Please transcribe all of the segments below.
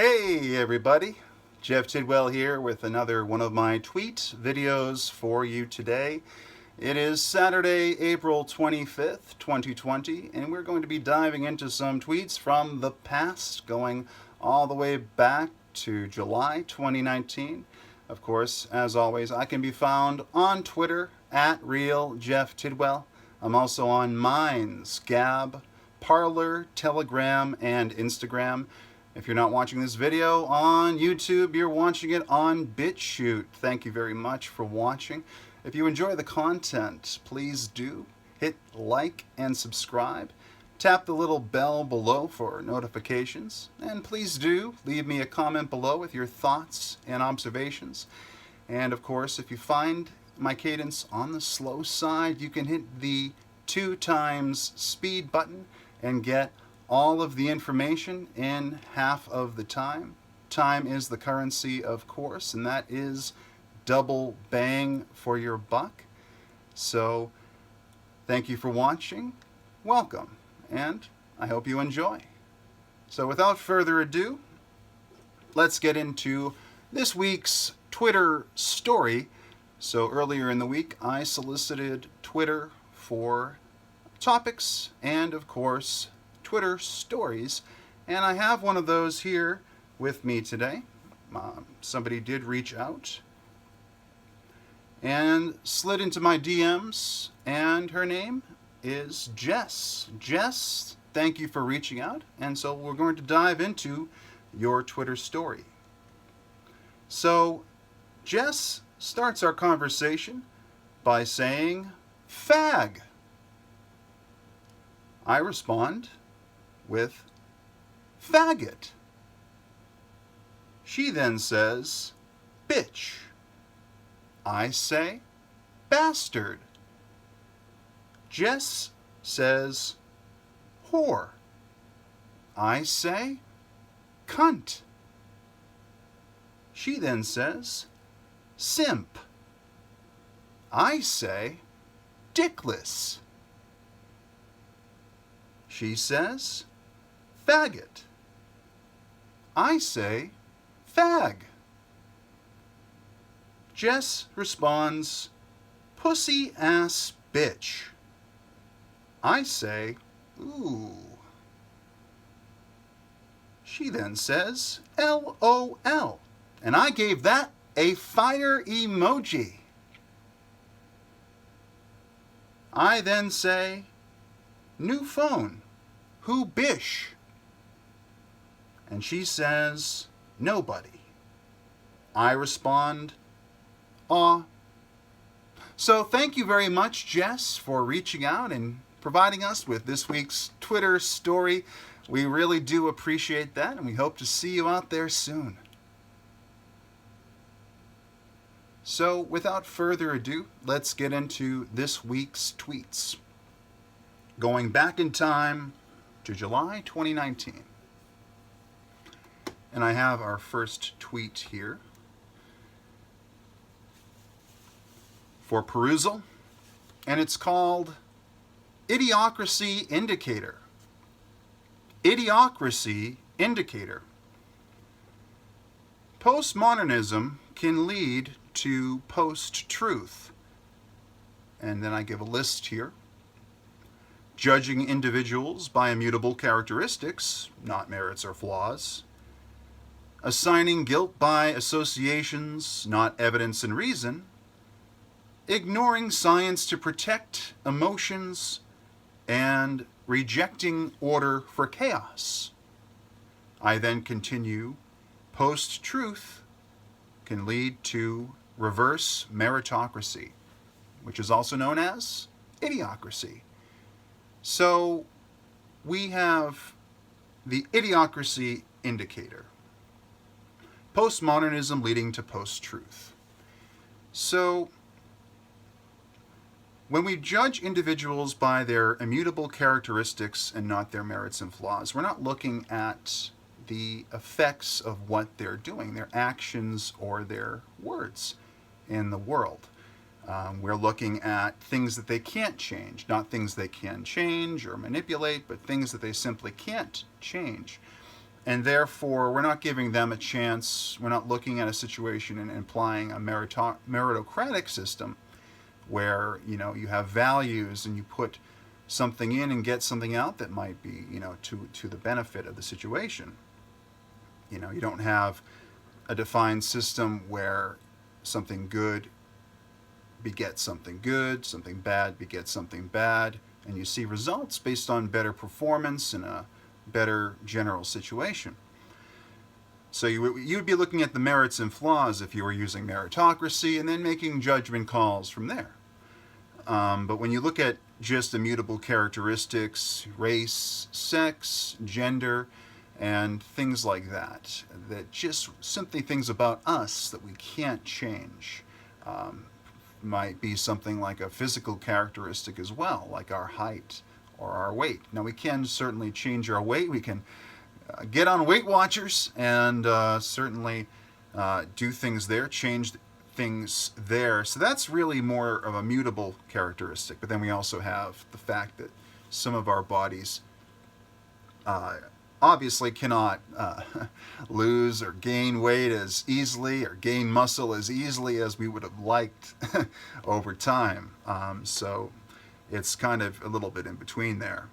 Hey everybody, Jeff Tidwell here with another one of my tweet videos for you today. It is Saturday, April 25th, 2020, and we're going to be diving into some tweets from the past, going all the way back to July 2019. Of course, as always, I can be found on Twitter at RealJeffTidwell. I'm also on Minds, Gab, Parler, Telegram, and Instagram. If you're not watching this video on YouTube, you're watching it on BitChute. Thank you very much for watching. If you enjoy the content, please do hit like and subscribe. Tap the little bell below for notifications. And please do leave me a comment below with your thoughts and observations. And of course, if you find my cadence on the slow side, you can hit the 2x speed button and get all of the information in half of the time. Time is the currency, of course, and that is double bang for your buck. So thank you for watching, welcome, and I hope you enjoy. So without further ado, let's get into this week's Twitter story. So earlier in the week, I solicited Twitter for topics and, of course, Twitter stories, and I have one of those here with me today. Somebody did reach out and slid into my DMs, and her name is Jess. Jess, thank you for reaching out, and so we're going to dive into your Twitter story. So Jess starts our conversation by saying, "Fag." I respond with "faggot." She then says, "bitch." I say, "bastard." Jess says, "whore." I say, "cunt." She then says, "simp." I say, "dickless." She says, "faggot." I say, "fag." Jess responds, "pussy ass bitch." I say, "ooh." She then says, "LOL," and I gave that a fire emoji. I then say, "new phone, who bish?" And she says, "nobody." I respond, "aw." So thank you very much, Jess, for reaching out and providing us with this week's Twitter story. We really do appreciate that, and we hope to see you out there soon. So without further ado, let's get into this week's tweets. Going back in time to July 2019. And I have our first tweet here for perusal, and it's called Idiocracy Indicator. Idiocracy Indicator. Postmodernism can lead to post-truth. And then I give a list here. Judging individuals by immutable characteristics, not merits or flaws. Assigning guilt by associations, not evidence and reason. Ignoring science to protect emotions, and rejecting order for chaos. I then continue, post-truth can lead to reverse meritocracy, which is also known as idiocracy. So we have the idiocracy indicator. Postmodernism leading to post-truth. So when we judge individuals by their immutable characteristics and not their merits and flaws, we're not looking at the effects of what they're doing, their actions or their words in the world. We're looking at things that they can't change, not things they can change or manipulate, but things that they simply can't change. and therefore we're not giving them a chance. We're not looking at a situation and applying a meritocratic system where, you know, you have values and you put something in and get something out that might be, you know, to the benefit of the situation. You know, you don't have a defined system where something good begets something good, something bad begets something bad, and you see results based on better performance in a better general situation. So you would be looking at the merits and flaws if you were using meritocracy and then making judgment calls from there. But when you look at just immutable characteristics, race, sex, gender, and things like that, that just simply things about us that we can't change. Might be something like a physical characteristic as well, like our height or our weight. Now, we can certainly change our weight. We can get on Weight Watchers and certainly do things there, change things there. So that's really more of a mutable characteristic. But then we also have the fact that some of our bodies obviously cannot lose or gain weight as easily or gain muscle as easily as we would have liked over time. So it's kind of a little bit in between there.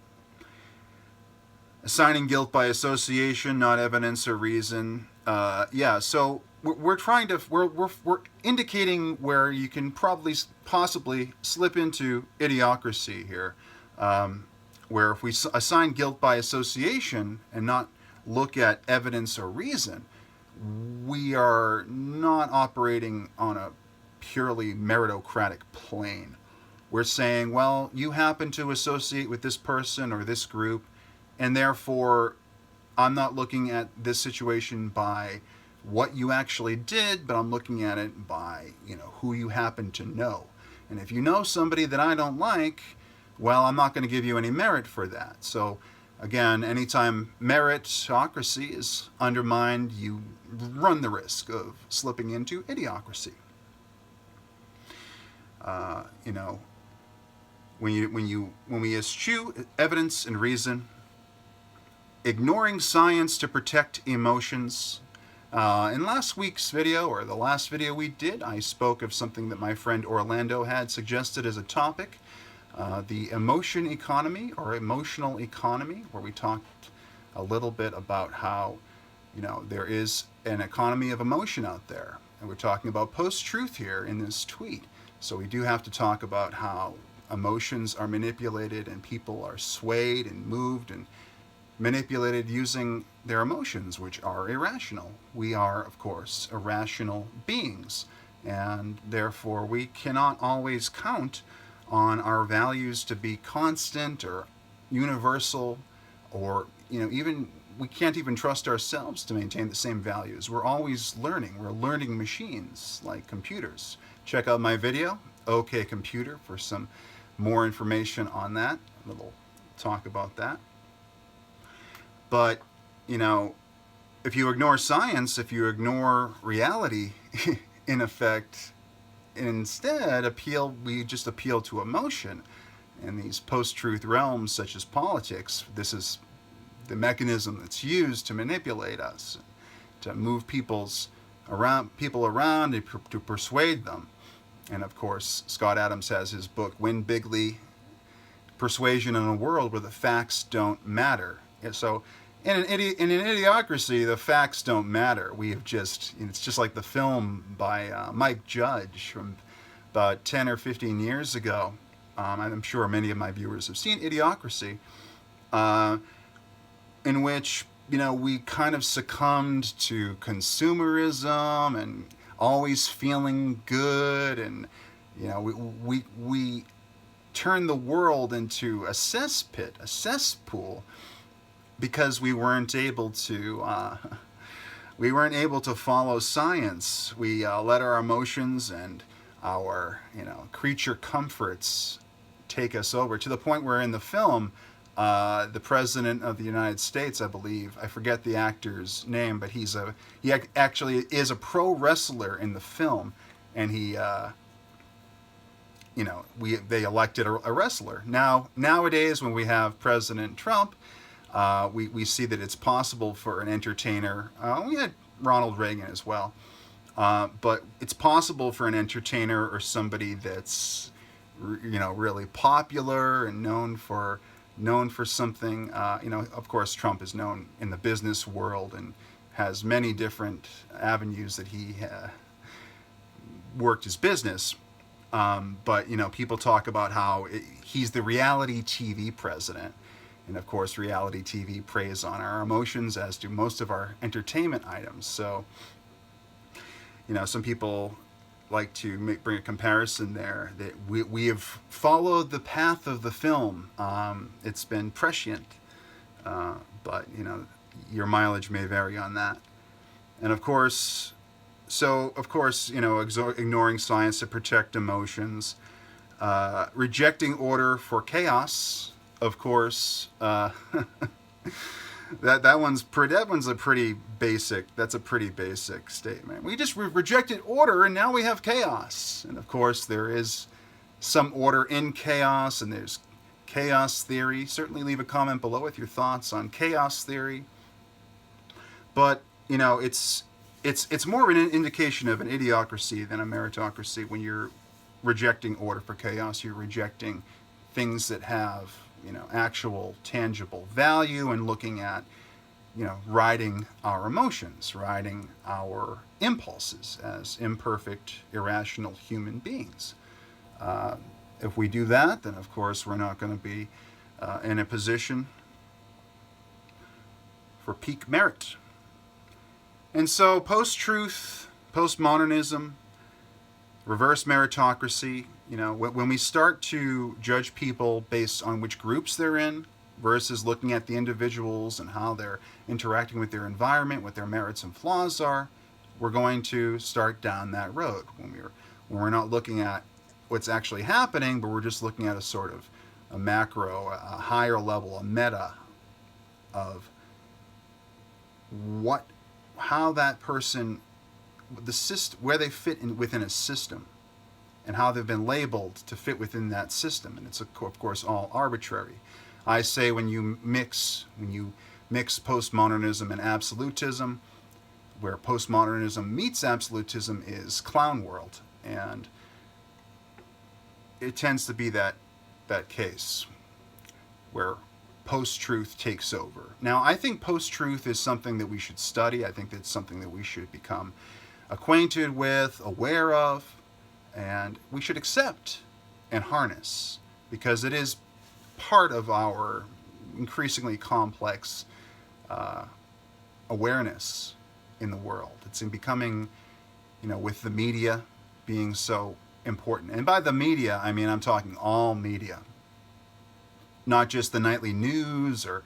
Assigning guilt by association, not evidence or reason. So we're trying to we're indicating where you can possibly slip into idiocracy here. Where if we assign guilt by association and not look at evidence or reason, we are not operating on a purely meritocratic plane. We're saying, well, you happen to associate with this person or this group, and therefore I'm not looking at this situation by what you actually did, but I'm looking at it by, you know, who you happen to know. And if you know somebody that I don't like, well, I'm not going to give you any merit for that. So, again, anytime meritocracy is undermined, you run the risk of slipping into idiocracy. You know, when we eschew evidence and reason, ignoring science to protect emotions. In last week's video, or the last video we did, I spoke of something that my friend Orlando had suggested as a topic. The emotion economy or emotional economy, where we talked a little bit about how, you know, there is an economy of emotion out there. And we're talking about post-truth here in this tweet. So we do have to talk about how emotions are manipulated and people are swayed and moved and manipulated using their emotions, which are irrational. We are, of course, irrational beings. And therefore, we cannot always count on our values to be constant or universal, or, you know, even we can't even trust ourselves to maintain the same values. We're always learning. We're learning machines like computers. Check out my video, OK Computer, for some more information on that. A little talk about that. But, you know, if you ignore science, if you ignore reality, in effect, instead we just appeal to emotion. In these post-truth realms such as politics, this is the mechanism that's used to manipulate us, to move people around and to persuade them. And of course, Scott Adams has his book Win Bigly, Persuasion in a World Where the Facts Don't Matter. And so in an idiocracy, the facts don't matter. It's just like the film by Mike Judge from about 10 or 15 years ago. I'm sure many of my viewers have seen Idiocracy, in which, you know, we kind of succumbed to consumerism and always feeling good, and, you know, we turned the world into a cesspit, a cesspool, because we weren't able to follow science. We let our emotions and our, you know, creature comforts take us over, to the point where in the film, the President of the United States, I believe, I forget the actor's name, but he actually is a pro wrestler in the film, and he, you know, they elected a wrestler. Nowadays, when we have President Trump, We see that it's possible for an entertainer. We had Ronald Reagan as well. But it's possible for an entertainer or somebody that's, really popular and known for something. Of course, Trump is known in the business world and has many different avenues that he worked his business. But people talk about how he's the reality TV president. And of course, reality TV preys on our emotions, as do most of our entertainment items. So, some people like to bring a comparison there that we have followed the path of the film. It's been prescient, but your mileage may vary on that. And of course, ignoring science to protect emotions, rejecting order for chaos. Of course, that one's a pretty basic. That's a pretty basic statement. We just rejected order, and now we have chaos. And of course, there is some order in chaos, and there's chaos theory. Certainly, leave a comment below with your thoughts on chaos theory. But it's more of an indication of an idiocracy than a meritocracy. When you're rejecting order for chaos, you're rejecting things that have actual tangible value, and looking at riding our emotions, riding our impulses as imperfect, irrational human beings. If we do that, then of course we're not going to be in a position for peak merit. And so post-truth, postmodernism, reverse meritocracy, when we start to judge people based on which groups they're in versus looking at the individuals and how they're interacting with their environment, what their merits and flaws are, we're going to start down that road when we're not looking at what's actually happening, but we're just looking at a sort of a macro, a higher level, a meta of how that person, the system, where they fit within a system, and how they've been labeled to fit within that system. And it's of course all arbitrary. I say when you mix postmodernism and absolutism, where postmodernism meets absolutism is clown world, and it tends to be that case where post-truth takes over. Now, I think post-truth is something that we should study. I think that's something that we should become acquainted with, aware of, and we should accept and harness, because it is part of our increasingly complex awareness in the world. It's in becoming, with the media being so important. And by the media, I mean I'm talking all media, not just the nightly news or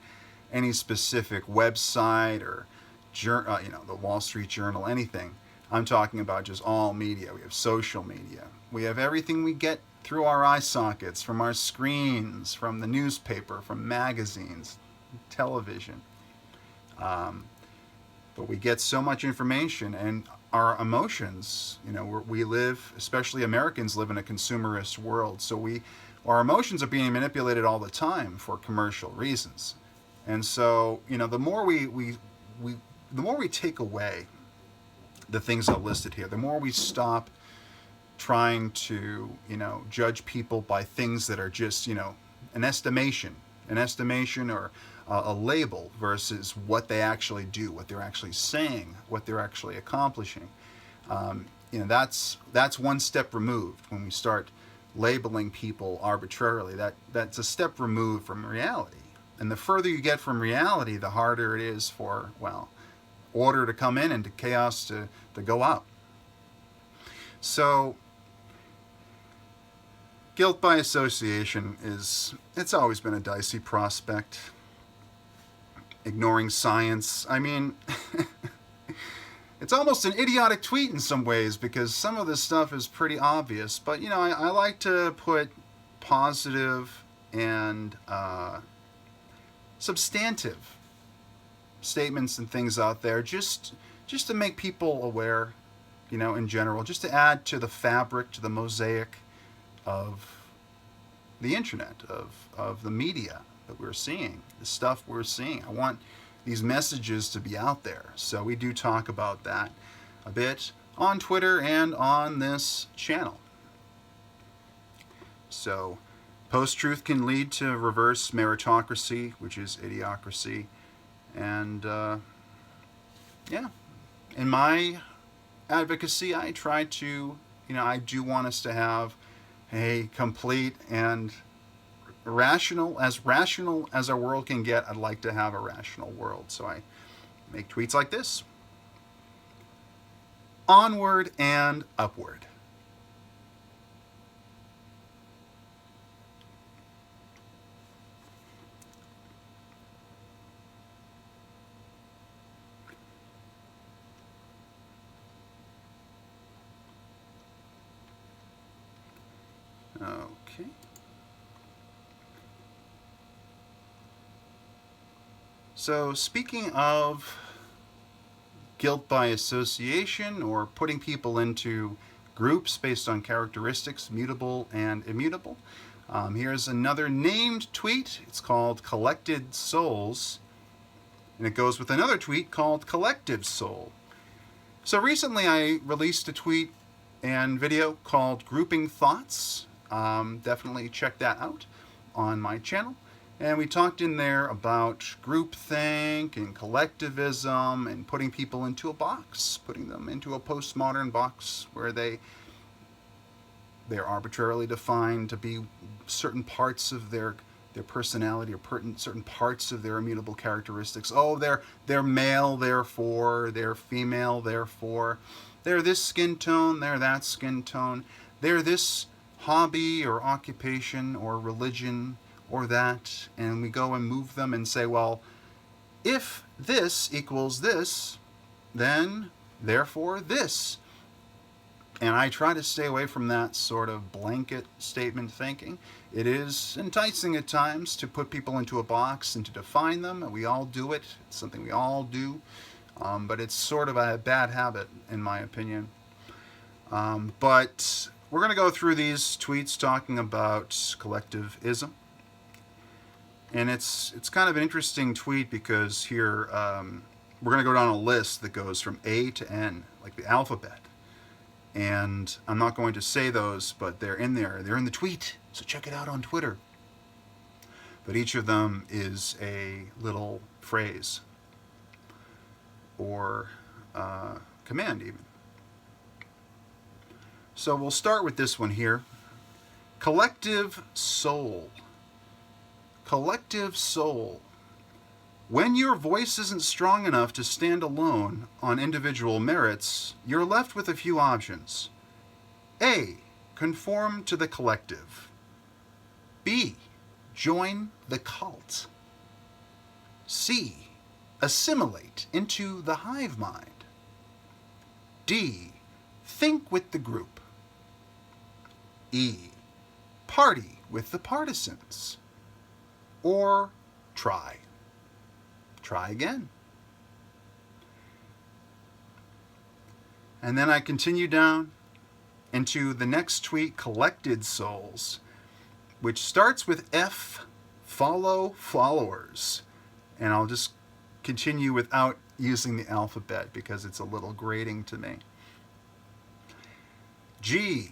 any specific website or the Wall Street Journal, anything. I'm talking about just all media. We have social media. We have everything we get through our eye sockets, from our screens, from the newspaper, from magazines, television. But we get so much information, and our emotions, we live, especially Americans, live in a consumerist world. So our emotions are being manipulated all the time for commercial reasons. And so, the more we take away the things that are listed here, the more we stop trying to, judge people by things that are just, an estimation or a label versus what they actually do, what they're actually saying, what they're actually accomplishing. That's one step removed when we start labeling people arbitrarily. That's a step removed from reality. And the further you get from reality, the harder it is for, order to come in and to chaos to go out. So guilt by association it's always been a dicey prospect. Ignoring science, I mean, it's almost an idiotic tweet in some ways, because some of this stuff is pretty obvious. But, I like to put positive and substantive statements and things out there just to make people aware, in general, just to add to the fabric, to the mosaic of the internet, of the media, that we're seeing, the stuff we're seeing. I want these messages to be out there. So we do talk about that a bit on Twitter and on this channel. So post-truth can lead to reverse meritocracy, which is idiocracy. And yeah, in my advocacy, I try to, I do want us to have a complete and rational as our world can get. I'd like to have a rational world. So I make tweets like this. Onward and upward. Okay. So speaking of guilt by association, or putting people into groups based on characteristics, mutable and immutable, here's another named tweet. It's called Collected Souls, and it goes with another tweet called Collective Soul. So recently I released a tweet and video called Grouping Thoughts. Definitely check that out on my channel. And we talked in there about groupthink and collectivism and putting people into a box, putting them into a postmodern box where they're arbitrarily defined to be certain parts of their personality, or certain parts of their immutable characteristics. Oh, they're male, therefore, they're female, therefore, they're this skin tone, they're that skin tone, they're this hobby or occupation or religion or that, and we go and move them and say, well, if this equals this, then therefore this. And I try to stay away from that sort of blanket statement thinking. It is enticing at times to put people into a box and to define them, and we all do it. It's something we all do, but it's sort of a bad habit, in my opinion. But we're going to go through these tweets talking about collectivism. And it's kind of an interesting tweet because here we're going to go down a list that goes from A to N, like the alphabet. And I'm not going to say those, but they're in there. They're in the tweet, so check it out on Twitter. But each of them is a little phrase or command even. So we'll start with this one here. Collective soul. Collective soul. When your voice isn't strong enough to stand alone on individual merits, you're left with a few options. A. Conform to the collective. B. Join the cult. C. Assimilate into the hive mind. D. Think with the group. E. Party with the partisans. Or try. Try again. And then I continue down into the next tweet, Collected Souls, which starts with F, follow followers. And I'll just continue without using the alphabet because it's a little grating to me. G.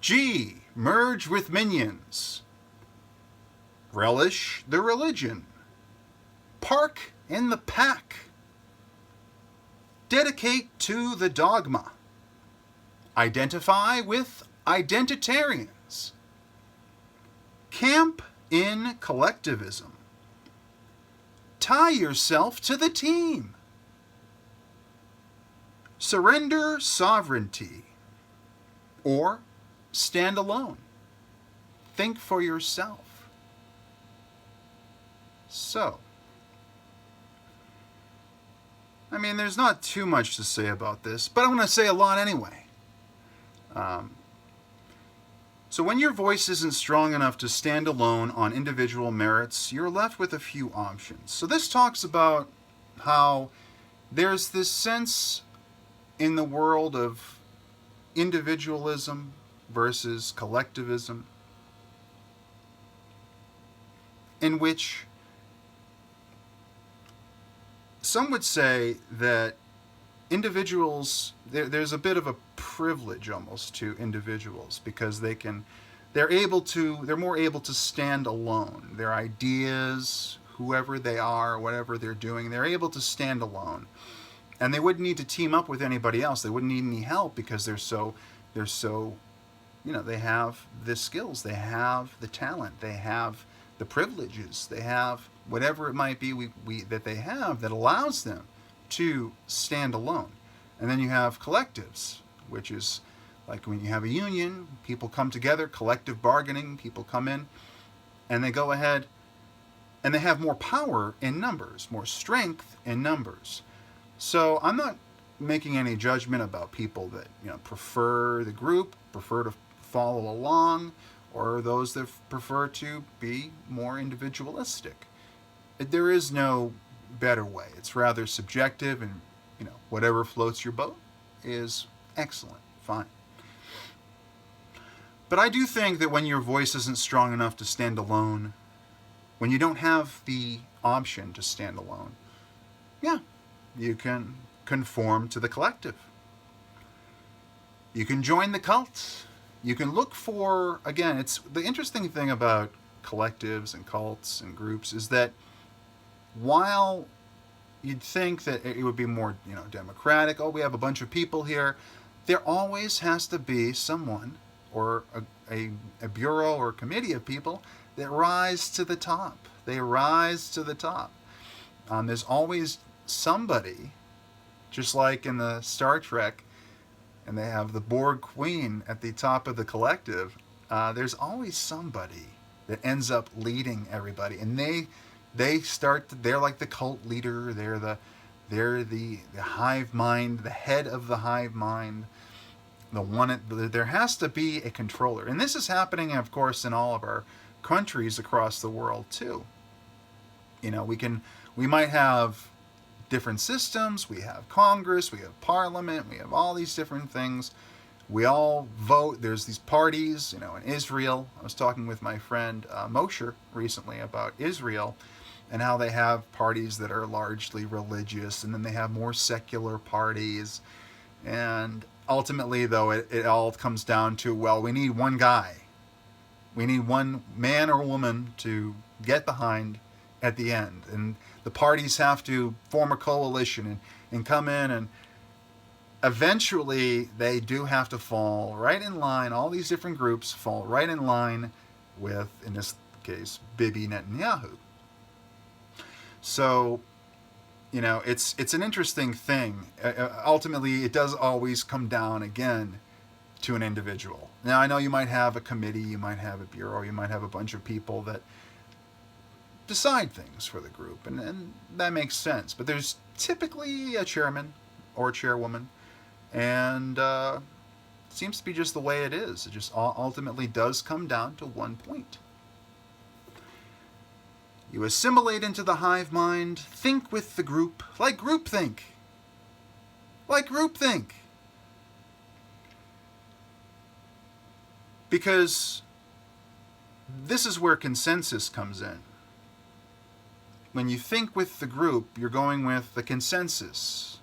G. Merge with minions. Relish the religion. Park in the pack. Dedicate to the dogma. Identify with identitarians. Camp in collectivism. Tie yourself to the team. Surrender sovereignty. Or stand alone. Think for yourself. So, I mean, there's not too much to say about this, but I'm going to say a lot anyway. So when your voice isn't strong enough to stand alone on individual merits, you're left with a few options. So this talks about how there's this sense in the world of individualism versus collectivism. in which some would say that individuals, there's a bit of a privilege almost to individuals, because they're more able to stand alone. Their ideas, whoever they are, whatever they're doing, they're able to stand alone. And they wouldn't need to team up with anybody else. They wouldn't need any help, because they're so, they have the skills, they have the talent, they have the privileges, they have whatever it might be that they have that allows them to stand alone. And then you have collectives, which is like when you have a union, people come together, collective bargaining, people come in and they go ahead and they have more power in numbers, more strength in numbers. So I'm not making any judgment about people that prefer the group, prefer to follow along, or those that prefer to be more individualistic. There is no better way. It's rather subjective, and whatever floats your boat is excellent, fine. But I do think that when your voice isn't strong enough to stand alone, when you don't have the option to stand alone, you can conform to the collective. You can join the cult. You can look for, again, it's the interesting thing about collectives and cults and groups is that while you'd think that it would be more, democratic, we have a bunch of people here, there always has to be someone or a bureau or committee of people that rise to the top. They rise to the top. There's always somebody, just like in the Star Trek, and they have the Borg Queen at the top of the collective. There's always somebody that ends up leading everybody, and they're like the cult leader. They're the hive mind, the head of the hive mind. There has to be a controller, and this is happening, of course, in all of our countries across the world too. We might have different systems. We have Congress, we have Parliament, we have all these different things. We all vote. There's these parties, in Israel. I was talking with my friend Moshe recently about Israel and how they have parties that are largely religious, and then they have more secular parties. And ultimately, though, it all comes down to, we need one guy. We need one man or woman to get behind at the end. And the parties have to form a coalition and come in, and eventually they do have to fall right in line. All these different groups fall right in line with, in this case, Bibi Netanyahu. So, it's an interesting thing. Ultimately, it does always come down again to an individual. Now, I know you might have a committee, you might have a bureau, you might have a bunch of people that decide things for the group, and that makes sense. But there's typically a chairman or a chairwoman, and it seems to be just the way it is. It just ultimately does come down to one point. You assimilate into the hive mind, think with the group, like groupthink. Like groupthink. Because this is where consensus comes in. When you think with the group, you're going with the consensus.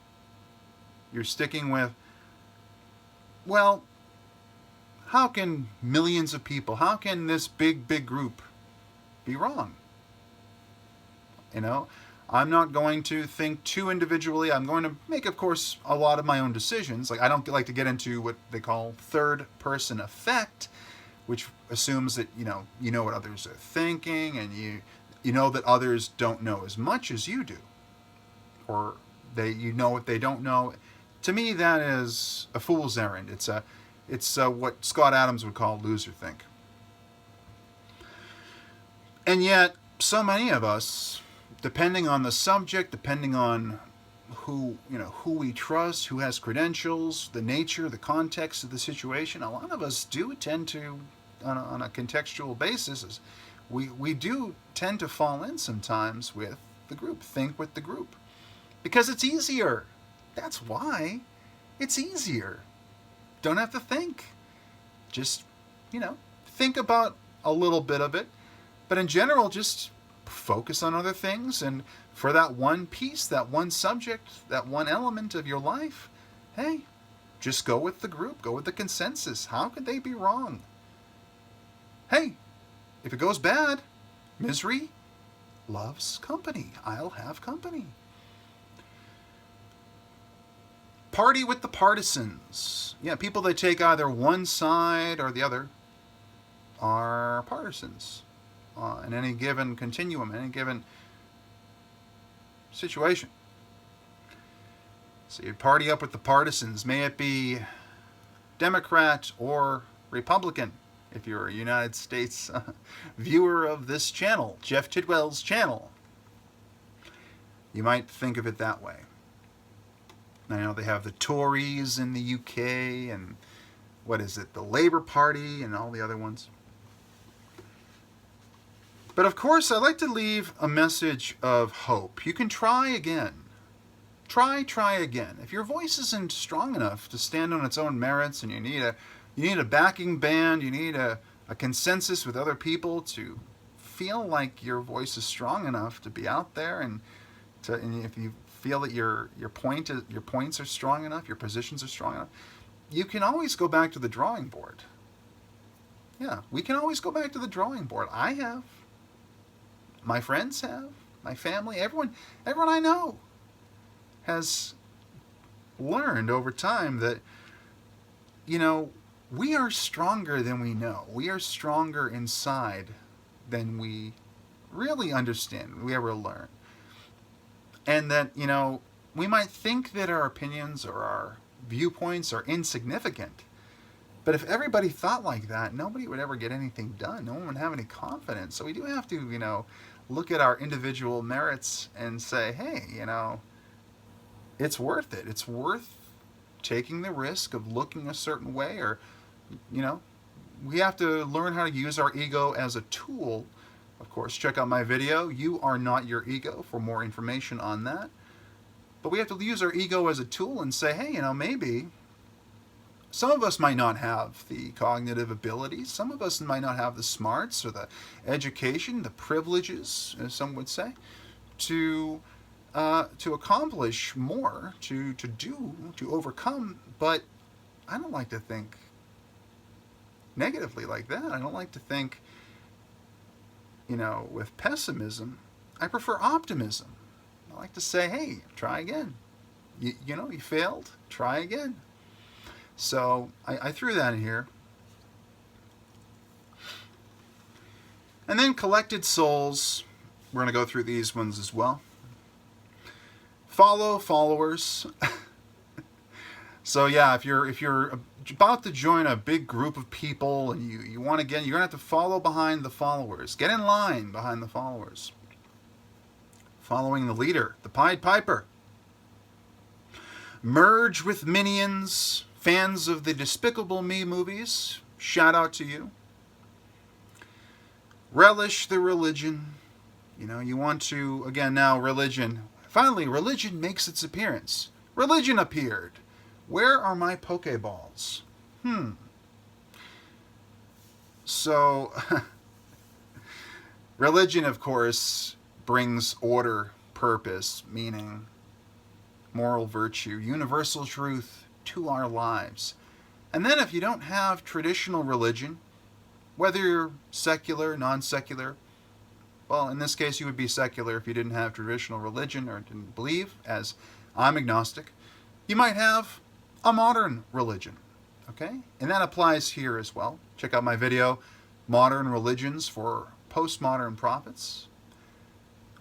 You're sticking with, how can millions of people, how can this big group be wrong? I'm not going to think too individually. I'm going to make, of course, a lot of my own decisions. Like, I don't like to get into what they call third-person effect, which assumes that, you know what others are thinking, and you know that others don't know as much as you do, or you know what they don't know. To me, that is a fool's errand. It's what Scott Adams would call loser think. And yet, so many of us, depending on the subject, depending on who we trust, who has credentials, the nature, the context of the situation, a lot of us do tend to, on a contextual basis, we do tend to fall in sometimes with the group, think with the group. Because it's easier. That's why. It's easier. Don't have to think. Just, think about a little bit of it. But in general, just focus on other things, and for that one piece, that one subject, that one element of your life, hey, just go with the group, go with the consensus. How could they be wrong? Hey, if it goes bad, misery loves company. I'll have company. Party with the partisans. Yeah, people that take either one side or the other are partisans in any given continuum, any given situation. So you party up with the partisans, may it be Democrat or Republican. If you're a United States viewer of this channel, Jeff Tidwell's channel, you might think of it that way. I know they have the Tories in the UK and what is it, the Labour Party and all the other ones. But of course, I like to leave a message of hope. You can try again. Try again. If your voice isn't strong enough to stand on its own merits and you need a backing band, you need a consensus with other people to feel like your voice is strong enough to be out there, and if you feel that your points are strong enough, your positions are strong enough, you can always go back to the drawing board. Yeah, we can always go back to the drawing board. I have. My friends have. My family, everyone I know has learned over time that, we are stronger than we know. We are stronger inside than we really understand, we ever learn. And that, we might think that our opinions or our viewpoints are insignificant. But if everybody thought like that, nobody would ever get anything done. No one would have any confidence. So we do have to, look at our individual merits and say, hey, it's worth it. It's worth taking the risk of looking a certain way, or, we have to learn how to use our ego as a tool. Of course, check out my video, You Are Not Your Ego, for more information on that. But we have to use our ego as a tool and say, hey, maybe some of us might not have the cognitive abilities. Some of us might not have the smarts or the education, the privileges, as some would say, to accomplish more, to overcome. But I don't like to think negatively like that. I don't like to think, with pessimism. I prefer optimism. I like to say, hey, try again. You failed, try again. So I threw that in here. And then collected souls. We're going to go through these ones as well. Followers. So yeah, if you're about to join a big group of people and you want to you're going to have to follow behind the followers. Get in line behind the followers. Following the leader, the Pied Piper. Merge with minions. Fans of the Despicable Me movies, shout out to you. Relish the religion. You want to, again now, religion. Finally, religion makes its appearance. Religion appeared. Where are my Pokeballs? So, religion, of course, brings order, purpose, meaning, moral virtue, universal truth to our lives. And then if you don't have traditional religion, whether you're secular, non-secular, well, in this case you would be secular if you didn't have traditional religion or didn't believe, as I'm agnostic, you might have a modern religion, okay? And that applies here as well. Check out my video, Modern Religions for Postmodern Prophets,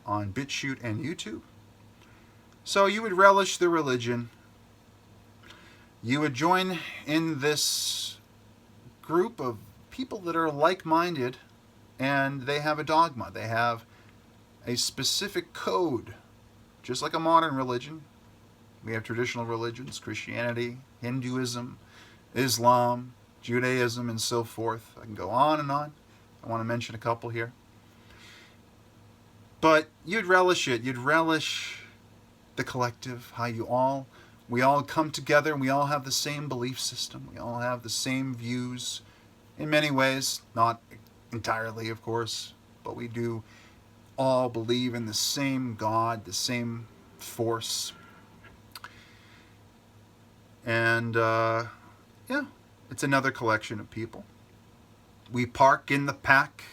on BitChute and YouTube. So you would relish the religion. You would join in this group of people that are like-minded, and they have a dogma. They have a specific code, just like a modern religion. We have traditional religions, Christianity, Hinduism, Islam, Judaism, and so forth. I can go on and on. I want to mention a couple here. But you'd relish it. You'd relish the collective, how we all come together and we all have the same belief system. We all have the same views in many ways, not entirely, of course, but we do all believe in the same God, the same force. And yeah, it's another collection of people. We park in the pack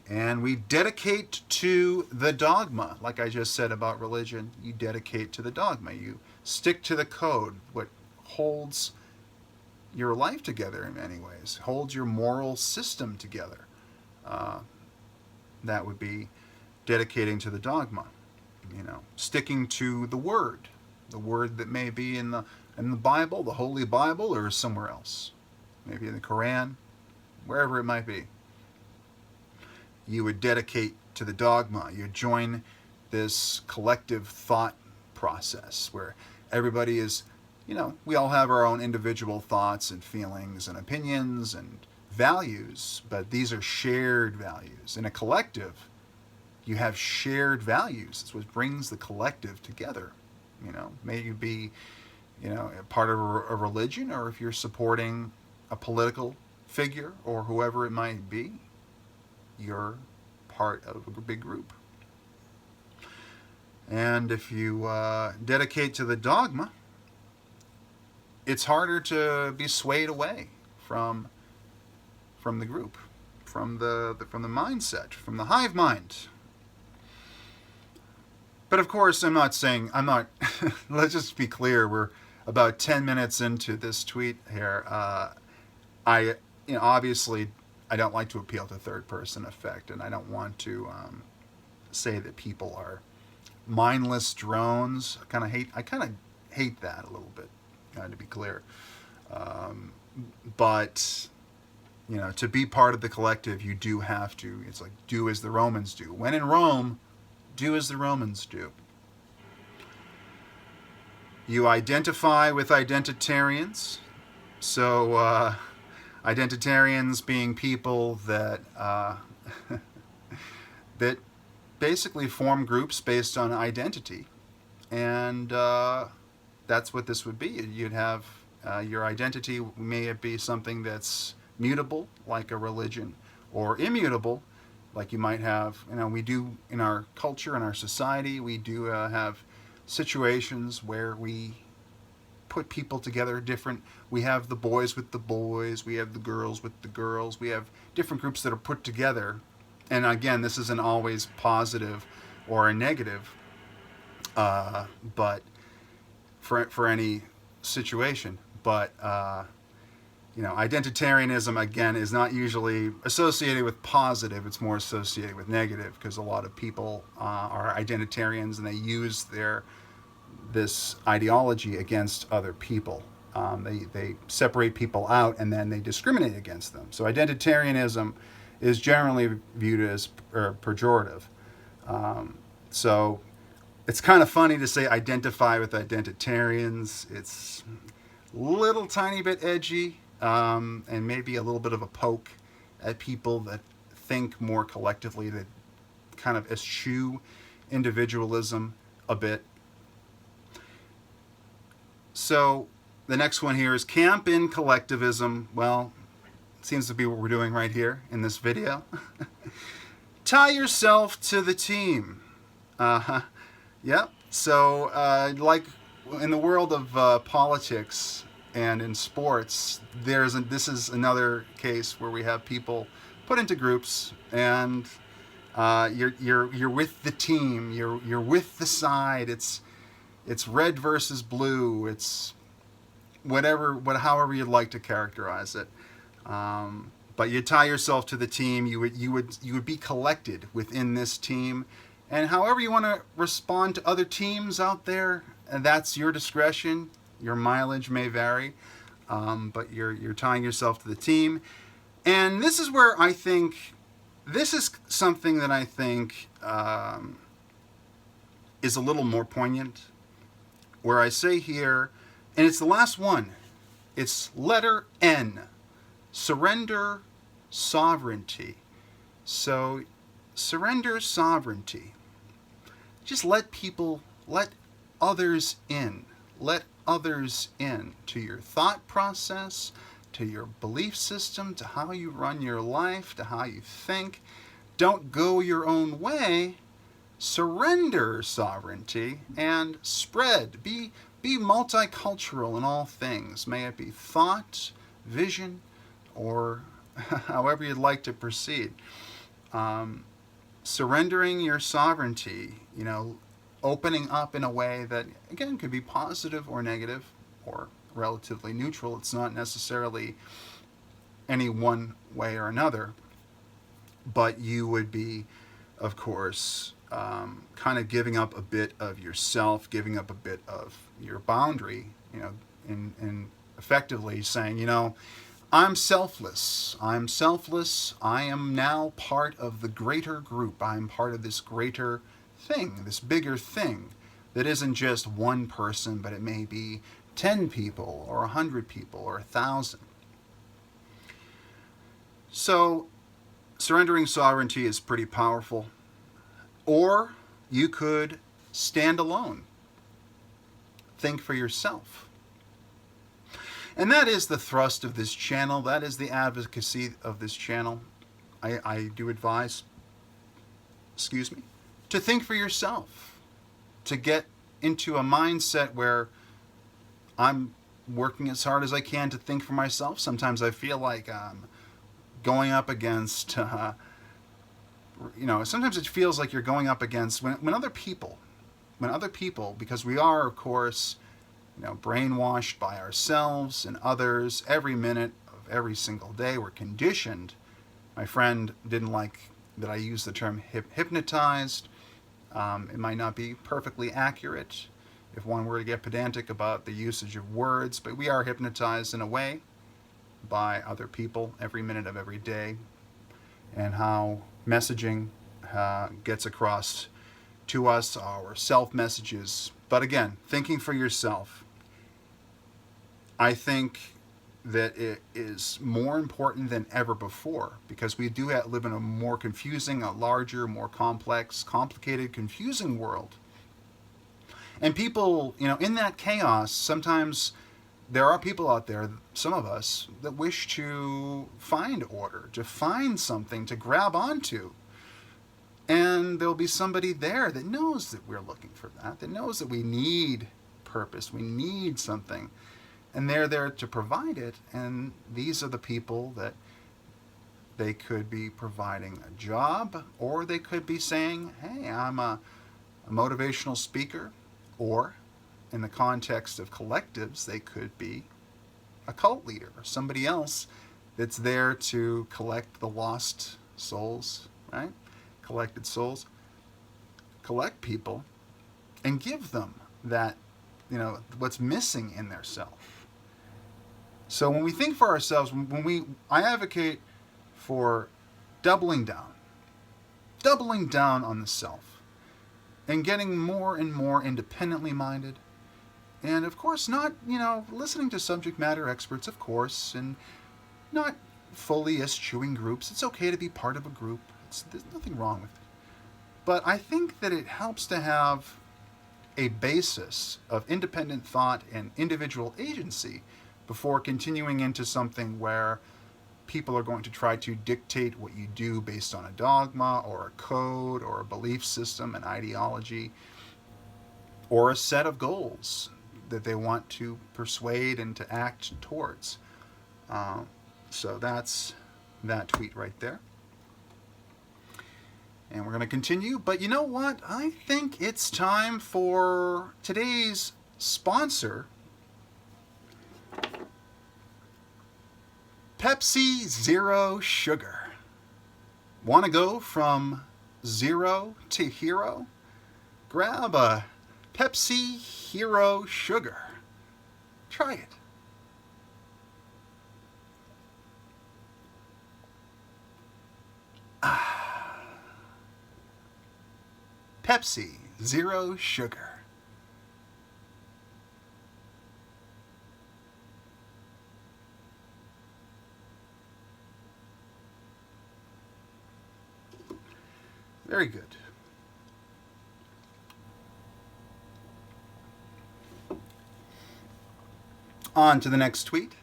and we dedicate to the dogma. Like I just said about religion, you dedicate to the dogma. You stick to the code, what holds your life together in many ways, holds your moral system together. That would be dedicating to the dogma. Sticking to the word that may be in the Bible, the Holy Bible, or somewhere else, maybe in the Quran, wherever it might be. You would dedicate to the dogma. You join this collective thought process where everybody is, we all have our own individual thoughts and feelings and opinions and values, but these are shared values. In a collective, you have shared values. It's what brings the collective together. May you be, a part of a religion, or if you're supporting a political figure or whoever it might be, you're part of a big group. And if you dedicate to the dogma, it's harder to be swayed away from the group, from the mindset, from the hive mind. But of course, I'm not, let's just be clear, we're about 10 minutes into this tweet here. Obviously, I don't like to appeal to third person effect, and I don't want to say that people are mindless drones. I kind of hate that a little bit, to be clear. But to be part of the collective, you do have to. It's like do as the Romans do. When in Rome, do as the Romans do. You identify with identitarians. So identitarians being people that that basically form groups based on identity, and that's what this would be. You'd have your identity, may it be something that's mutable, like a religion, or immutable, like you might have, we do in our culture, in our society, we do have situations where we put people together different. We have the boys with the boys, we have the girls with the girls, we have different groups that are put together. And again, this isn't always positive or a negative, but for any situation. But identitarianism, again, is not usually associated with positive. It's more associated with negative, because a lot of people are identitarians and they use this ideology against other people. They separate people out and then they discriminate against them. So identitarianism is generally viewed as pejorative. So it's kind of funny to say identify with identitarians. It's a little tiny bit edgy, and maybe a little bit of a poke at people that think more collectively, that kind of eschew individualism a bit. So the next one here is camp in collectivism. Well, it seems to be what we're doing right here in this video. Tie yourself to the team. Yep. So like in the world of politics and in sports, this is another case where we have people put into groups, and you're with the team. You're with the side. It's red versus blue. It's however you'd like to characterize it. But you tie yourself to the team. You would be collected within this team, and however you want to respond to other teams out there, and that's your discretion. Your mileage may vary, but you're tying yourself to the team. And this is where I think this is something that I think is a little more poignant. Where I say here, and it's the last one, it's letter N, surrender sovereignty. So surrender sovereignty. Just let others in. Let others in to your thought process, to your belief system, to how you run your life, to how you think. don't go your own way, surrender sovereignty and spread. Be multicultural in all things. May it be thought, vision, or however you'd like to proceed. Surrendering your sovereignty, opening up in a way that, again, could be positive or negative or relatively neutral. It's not necessarily any one way or another, but you would be, of course, kind of giving up a bit of yourself, giving up a bit of your boundary, and effectively saying, I'm selfless. I'm selfless. I am now part of the greater group. I'm part of this greater thing, this bigger thing that isn't just one person, but it may be 10 people or 100 people or 1,000. So surrendering sovereignty is pretty powerful. Or you could stand alone. Think for yourself. And that is the thrust of this channel. That is the advocacy of this channel. I do advise, to think for yourself. To get into a mindset where I'm working as hard as I can to think for myself. Sometimes I feel like I'm going up against, sometimes it feels like you're going up against when other people, because we are, of course, brainwashed by ourselves and others every minute of every single day. We're conditioned. My friend didn't like that I used the term hypnotized. It might not be perfectly accurate if one were to get pedantic about the usage of words, but we are hypnotized in a way by other people every minute of every day, and how messaging gets across to us, our self-messages. But again, thinking for yourself. I think that it is more important than ever before, because we do live in a more confusing, a larger, more complex, complicated, confusing world. And people, in that chaos, sometimes there are people out there, some of us, that wish to find order, to find something to grab onto. And there'll be somebody there that knows that we're looking for that knows that we need purpose, we need something. And they're there to provide it. And these are the people that they could be providing a job, or they could be saying, hey, I'm a motivational speaker. Or, in the context of collectives, they could be a cult leader or somebody else that's there to collect the lost souls, right? Collected souls. Collect people and give them that, what's missing in their self. So when we think for ourselves, I advocate for doubling down on the self, and getting more and more independently minded. And of course, not, listening to subject matter experts, of course, and not fully eschewing groups. It's okay to be part of a group. There's nothing wrong with it. But I think that it helps to have a basis of independent thought and individual agency before continuing into something where people are going to try to dictate what you do based on a dogma or a code or a belief system, an ideology, or a set of goals that they want to persuade and to act towards. So that's that tweet right there. And we're going to continue. But you know what? I think it's time for today's sponsor, Pepsi Zero Sugar. Want to go from zero to hero? Grab a Pepsi Hero Sugar. Try it. Pepsi Zero Sugar. Very good. On to the next tweet.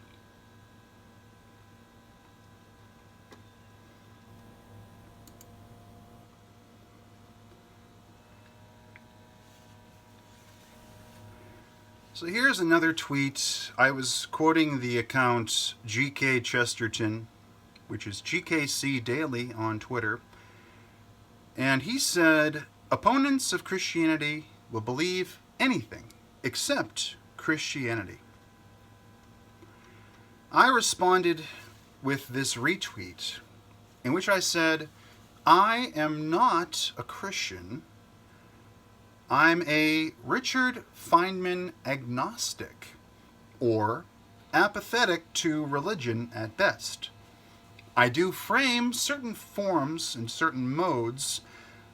So here's another tweet. I was quoting the account GK Chesterton, which is GKC Daily on Twitter. And he said, opponents of Christianity will believe anything except Christianity. I responded with this retweet in which I said, I am not a Christian. I'm a Richard Feynman agnostic, or apathetic to religion at best. I do frame certain forms and certain modes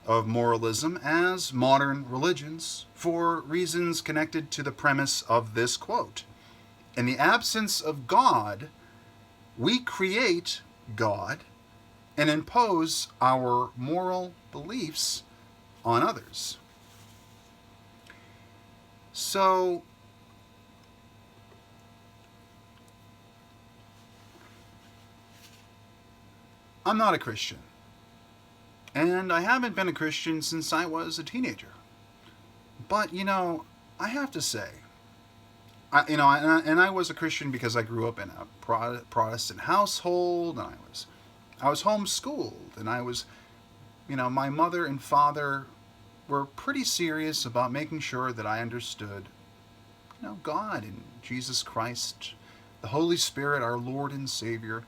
of moralism as modern religions for reasons connected to the premise of this quote. In the absence of God, we create God and impose our moral beliefs on others. So, I'm not a Christian. And I haven't been a Christian since I was a teenager. But, I have to say, I was a Christian because I grew up in a Protestant household, and I was homeschooled, and I was, my mother and father were pretty serious about making sure that I understood, God and Jesus Christ, the Holy Spirit, our Lord and Savior.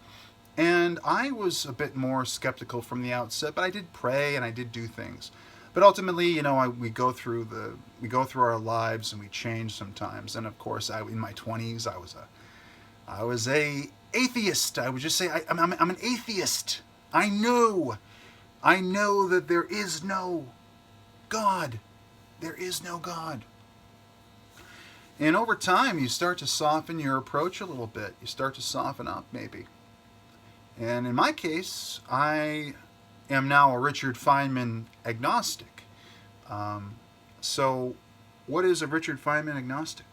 And I was a bit more skeptical from the outset, but I did pray and I did do things. But ultimately, we go through our lives and we change sometimes. And of course, in my 20s, I was a atheist. I would just say I'm an atheist. I know that there is no God. There is no God. And over time, you start to soften your approach a little bit. You start to soften up, maybe. And in my case, I am now a Richard Feynman agnostic. So what is a Richard Feynman agnostic?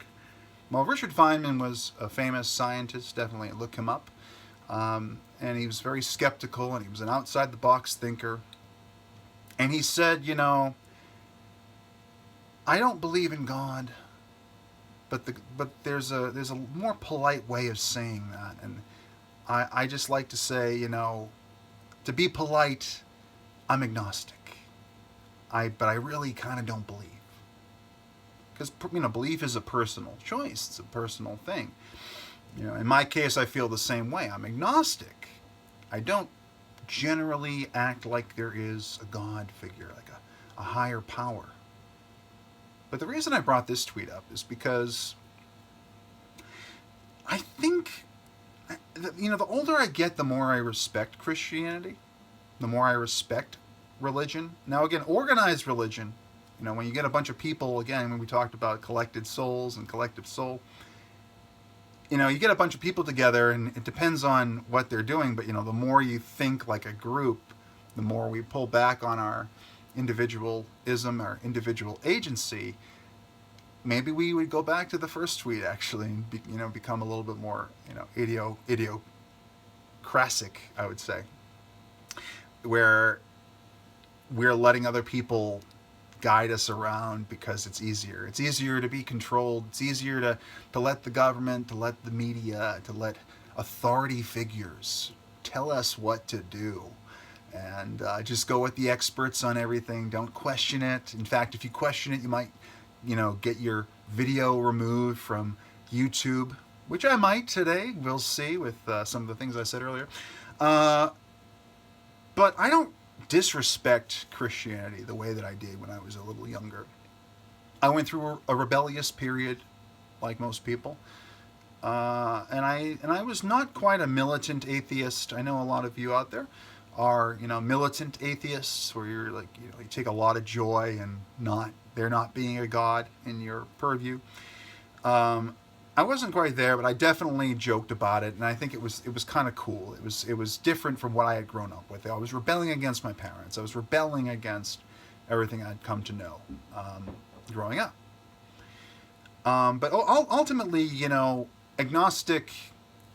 Well, Richard Feynman was a famous scientist, definitely look him up. And he was very skeptical, and he was an outside-the-box thinker. And he said, I don't believe in God, but there's a more polite way of saying that. And I just like to say, to be polite, I'm agnostic. But I really kind of don't believe. Because, belief is a personal choice. It's a personal thing. In my case, I feel the same way. I'm agnostic. I don't generally act like there is a God figure, like a higher power. But the reason I brought this tweet up is because I think, the older I get, the more I respect Christianity, the more I respect religion. Now, again, organized religion, when you get a bunch of people, again, when we talked about collected souls and collective soul, you get a bunch of people together, and it depends on what they're doing, but, the more you think like a group, the more we pull back on our individualism, our individual agency. Maybe we would go back to the first tweet, actually, and become a little bit more, idiocratic, I would say, where we're letting other people guide us around because it's easier. It's easier to be controlled. It's easier to let the government, to let the media, to let authority figures tell us what to do. And just go with the experts on everything. Don't question it. In fact, if you question it, you might, get your video removed from YouTube, which I might today. We'll see with some of the things I said earlier. But I don't disrespect Christianity the way that I did when I was a little younger. I went through a rebellious period, like most people. And I was not quite a militant atheist. I know a lot of you out there are, militant atheists, where you're like, you take a lot of joy in there not being a God in your purview. I wasn't quite there, but I definitely joked about it, and I think it was kind of cool. It was different from what I had grown up with. I was rebelling against my parents. I was rebelling against everything I'd come to know growing up. But ultimately, agnostic.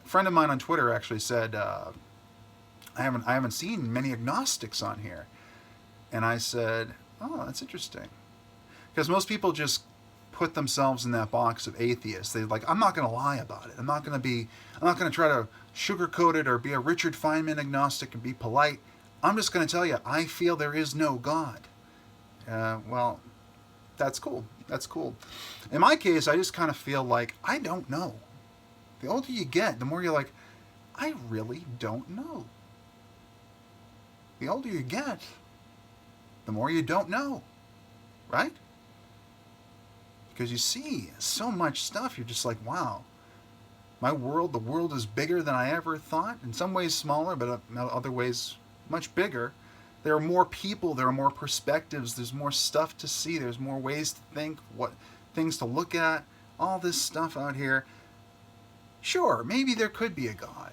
A friend of mine on Twitter actually said, I haven't seen many agnostics on here, and I said, oh, that's interesting, because most people just put themselves in that box of atheists. They're like, I'm not going to lie about it. I'm not going to try to sugarcoat it or be a Richard Feynman agnostic and be polite. I'm just going to tell you, I feel there is no God. Well, that's cool. That's cool. In my case, I just kind of feel like I don't know. The older you get, the more you're like, I really don't know. The older you get, the more you don't know. Right? Because you see so much stuff, you're just like, wow. The world is bigger than I ever thought. In some ways smaller, but in other ways much bigger. There are more people, there are more perspectives, there's more stuff to see, there's more ways to think, what things to look at, all this stuff out here. Sure, maybe there could be a God.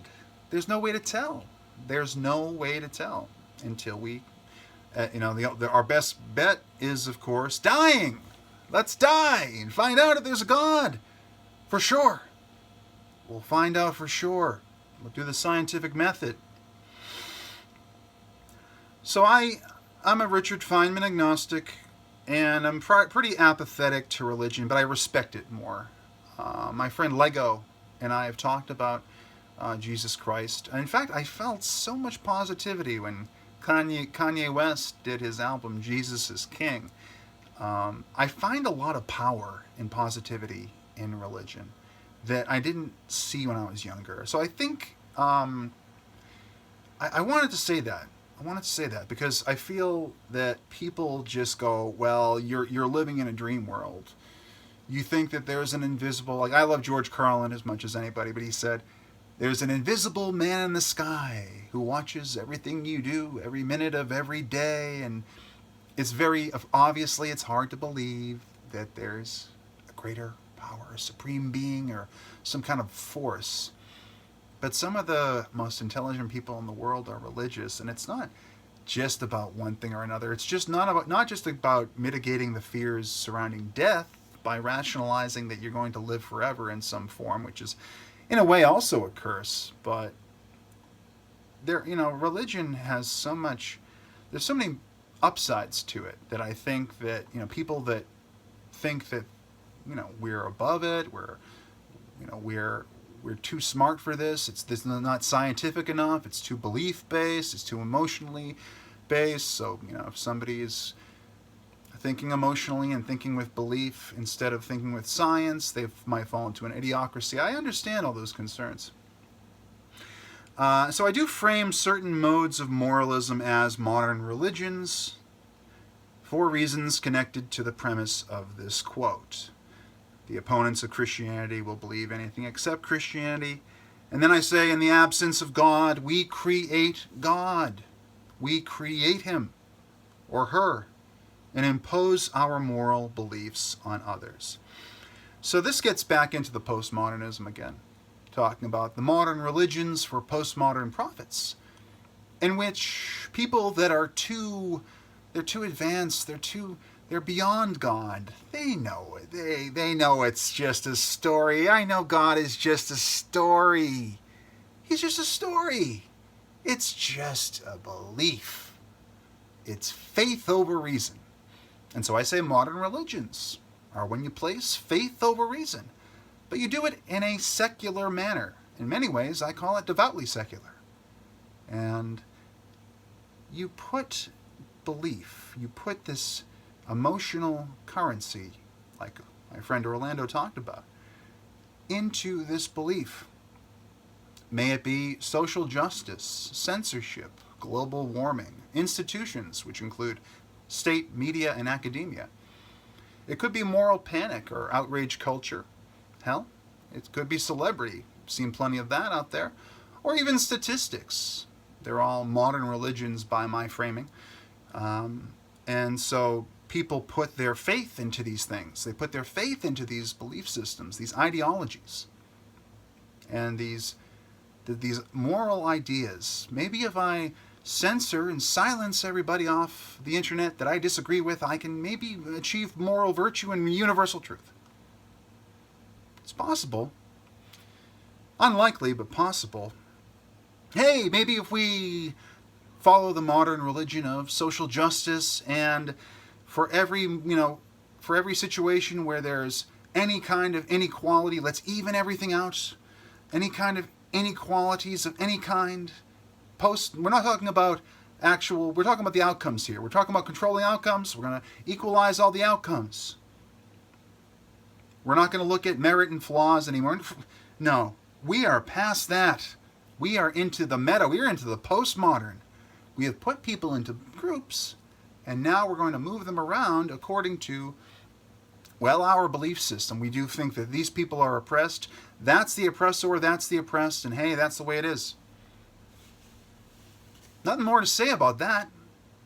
There's no way to tell. There's no way to tell until we, our best bet is, of course, dying. Let's die and find out if there's a God. For sure. We'll find out for sure. We'll do the scientific method. So I'm a Richard Feynman agnostic, and I'm pretty apathetic to religion, but I respect it more. My friend Lego and I have talked about Jesus Christ. And in fact, I felt so much positivity when Kanye West did his album Jesus is King. I find a lot of power and positivity in religion that I didn't see when I was younger. So I think I wanted to say that. I wanted to say that because I feel that people just go, well, you're living in a dream world. You think that there's an invisible, like I love George Carlin as much as anybody, but he said, there's an invisible man in the sky who watches everything you do every minute of every day. And it's obviously it's hard to believe that there's a greater power, a supreme being, or some kind of force. But some of the most intelligent people in the world are religious, and it's not just about one thing or another. It's just not just about mitigating the fears surrounding death by rationalizing that you're going to live forever in some form, which is in a way also a curse. But religion has so much. There's so many upsides to it that I think that people that think that we're above it, we're too smart for this. This is not scientific enough. It's too belief based. It's too emotionally based. So if somebody is thinking emotionally and thinking with belief instead of thinking with science, they might fall into an idiocracy. I understand all those concerns. So I do frame certain modes of moralism as modern religions for reasons connected to the premise of this quote. The opponents of Christianity will believe anything except Christianity. And then I say, in the absence of God, we create God. We create him or her and impose our moral beliefs on others. So this gets back into the postmodernism again, talking about the modern religions for postmodern prophets, in which people that are they're too advanced, they're beyond God. They know it. They know it's just a story. I know God is just a story. He's just a story. It's just a belief. It's faith over reason. And so I say modern religions are when you place faith over reason. But you do it in a secular manner. In many ways, I call it devoutly secular. And you put belief, you put this emotional currency, like my friend Orlando talked about, into this belief. May it be social justice, censorship, global warming, institutions, which include state, media, and academia. It could be moral panic or outrage culture. Hell, it could be celebrity. Seen plenty of that out there. Or even statistics. They're all modern religions by my framing. And so people put their faith into these things. They put their faith into these belief systems, these ideologies, and these moral ideas. Maybe if I censor and silence everybody off the internet that I disagree with, I can maybe achieve moral virtue and universal truth. It's possible. Unlikely, but possible. Hey, maybe if we follow the modern religion of social justice, and for every, for every situation where there's any kind of inequality, let's even everything out. Any kind of inequalities of any kind. We're not talking about we're talking about the outcomes here. We're talking about controlling outcomes. We're going to equalize all the outcomes. We're not going to look at merit and flaws anymore. No, we are past that. We are into the meta. We are into the postmodern. We have put people into groups, and now we're going to move them around according to, well, our belief system. We do think that these people are oppressed. That's the oppressor, that's the oppressed, and hey, that's the way it is. Nothing more to say about that.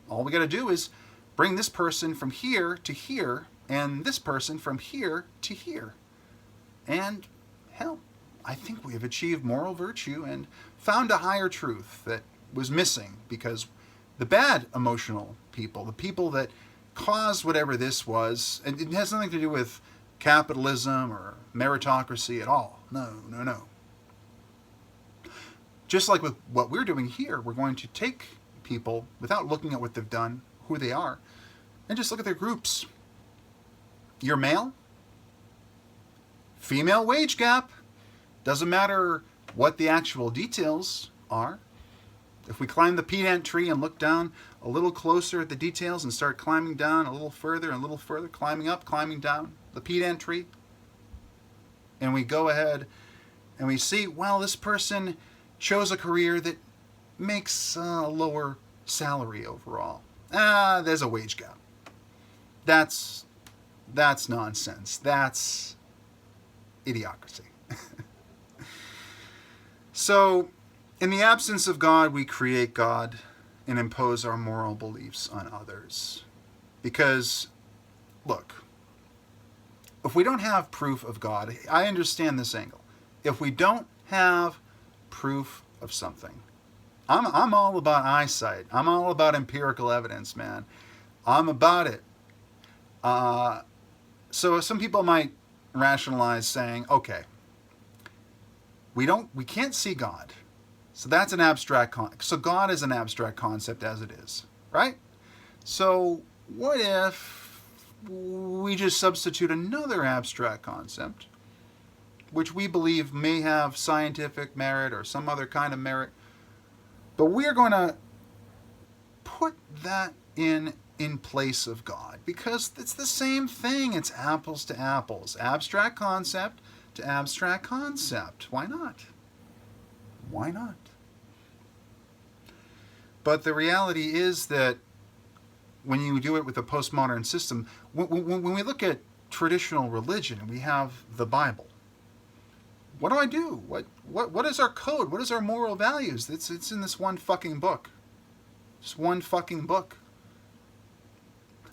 All we got to do is bring this person from here to here, and this person from here to here. And, hell, I think we have achieved moral virtue and found a higher truth that was missing, because the bad emotional people, the people that caused whatever this was, and it has nothing to do with capitalism or meritocracy at all. No. Just like with what we're doing here, we're going to take people without looking at what they've done, who they are, and just look at their groups. You're male, female wage gap. Doesn't matter what the actual details are. If we climb the pedant tree and look down a little closer at the details and start climbing down a little further and a little further, climbing up, climbing down the pedant tree, and we go ahead and we see, well, this person chose a career that makes a lower salary overall. There's a wage gap. That's nonsense. That's idiocracy. So, in the absence of God, we create God and impose our moral beliefs on others. Because, look, if we don't have proof of God, I understand this angle. If we don't have proof of something, I'm all about eyesight. I'm all about empirical evidence, man. I'm about it. So some people might rationalize saying, okay, we can't see God. So that's an abstract so God is an abstract concept as it is, right? So what if we just substitute another abstract concept, which we believe may have scientific merit or some other kind of merit, but we're going to put that in place of God, because it's the same thing. It's apples to apples. Abstract concept to abstract concept. Why not? Why not? But the reality is that when you do it with a postmodern system, when we look at traditional religion, we have the Bible. What do I do? What is our code? What is our moral values? It's in this one fucking book. Just one fucking book.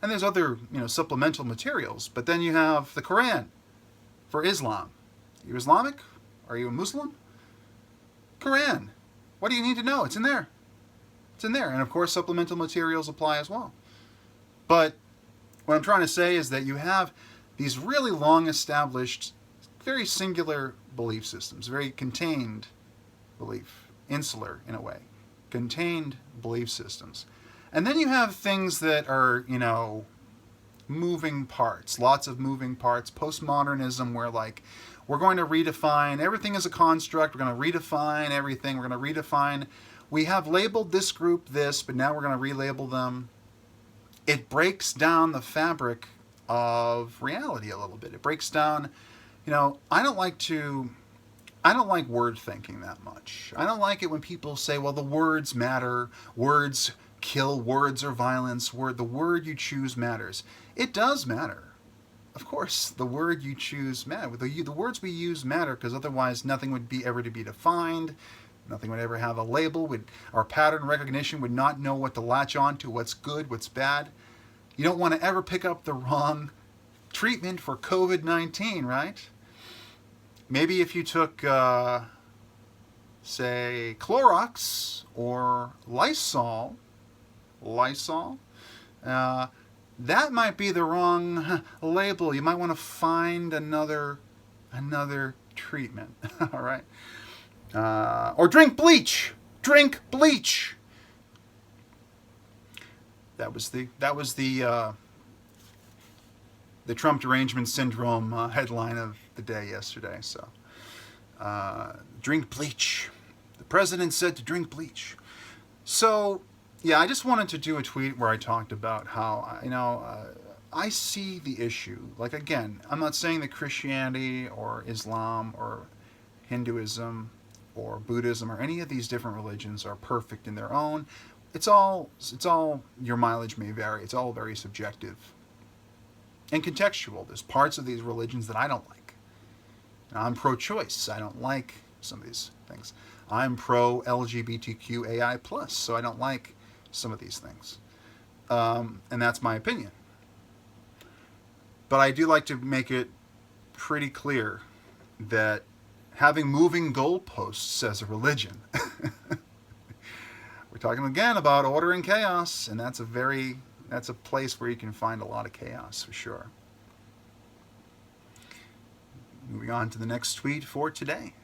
And there's other, supplemental materials. But then you have the Quran for Islam. Are you Islamic? Are you a Muslim? Quran. What do you need to know? It's in there. It's in there. And of course, supplemental materials apply as well. But what I'm trying to say is that you have these really long established, very singular belief systems, very contained belief, insular in a way, contained belief systems. And then you have things that are, moving parts, lots of moving parts, postmodernism, where we're going to redefine, everything is a construct, we're going to redefine everything, we're going to redefine, we have labeled this group this, but now we're going to relabel them. It breaks down the fabric of reality a little bit. It breaks down, I don't like word thinking that much. I don't like it when people say, well, the words matter, words kill, words are violence, the word you choose matters. It does matter. Of course, the word you choose matters. The words we use matter, because otherwise nothing would be ever to be defined. Nothing would ever have a label. Our pattern recognition would not know what to latch on to, what's good, what's bad. You don't want to ever pick up the wrong treatment for COVID-19, right? Maybe if you took, say, Clorox or Lysol, that might be the wrong label. You might want to find another treatment. All right, or drink bleach. Drink bleach. That was the the Trump derangement syndrome headline of the day yesterday. So, drink bleach. The president said to drink bleach. So, yeah, I just wanted to do a tweet where I talked about how, I see the issue. Like, again, I'm not saying that Christianity or Islam or Hinduism or Buddhism or any of these different religions are perfect in their own. It's all, your mileage may vary. It's all very subjective and contextual. There's parts of these religions that I don't like. I'm pro-choice. I don't like some of these things. I'm pro-LGBTQAI+, so I don't like some of these things. And that's my opinion. But I do like to make it pretty clear that having moving goalposts as a religion, we're talking again about order and chaos, and that's a place where you can find a lot of chaos for sure. Moving on to the next tweet for today.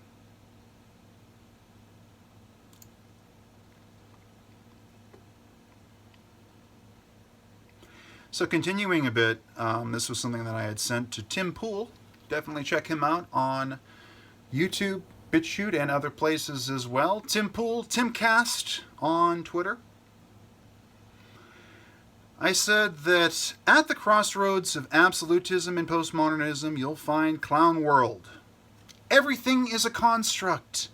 So continuing a bit, this was something that I had sent to Tim Pool. Definitely check him out on YouTube, BitChute, and other places as well. Tim Pool, Timcast on Twitter. I said that at the crossroads of absolutism and postmodernism, you'll find Clown World. Everything is a construct.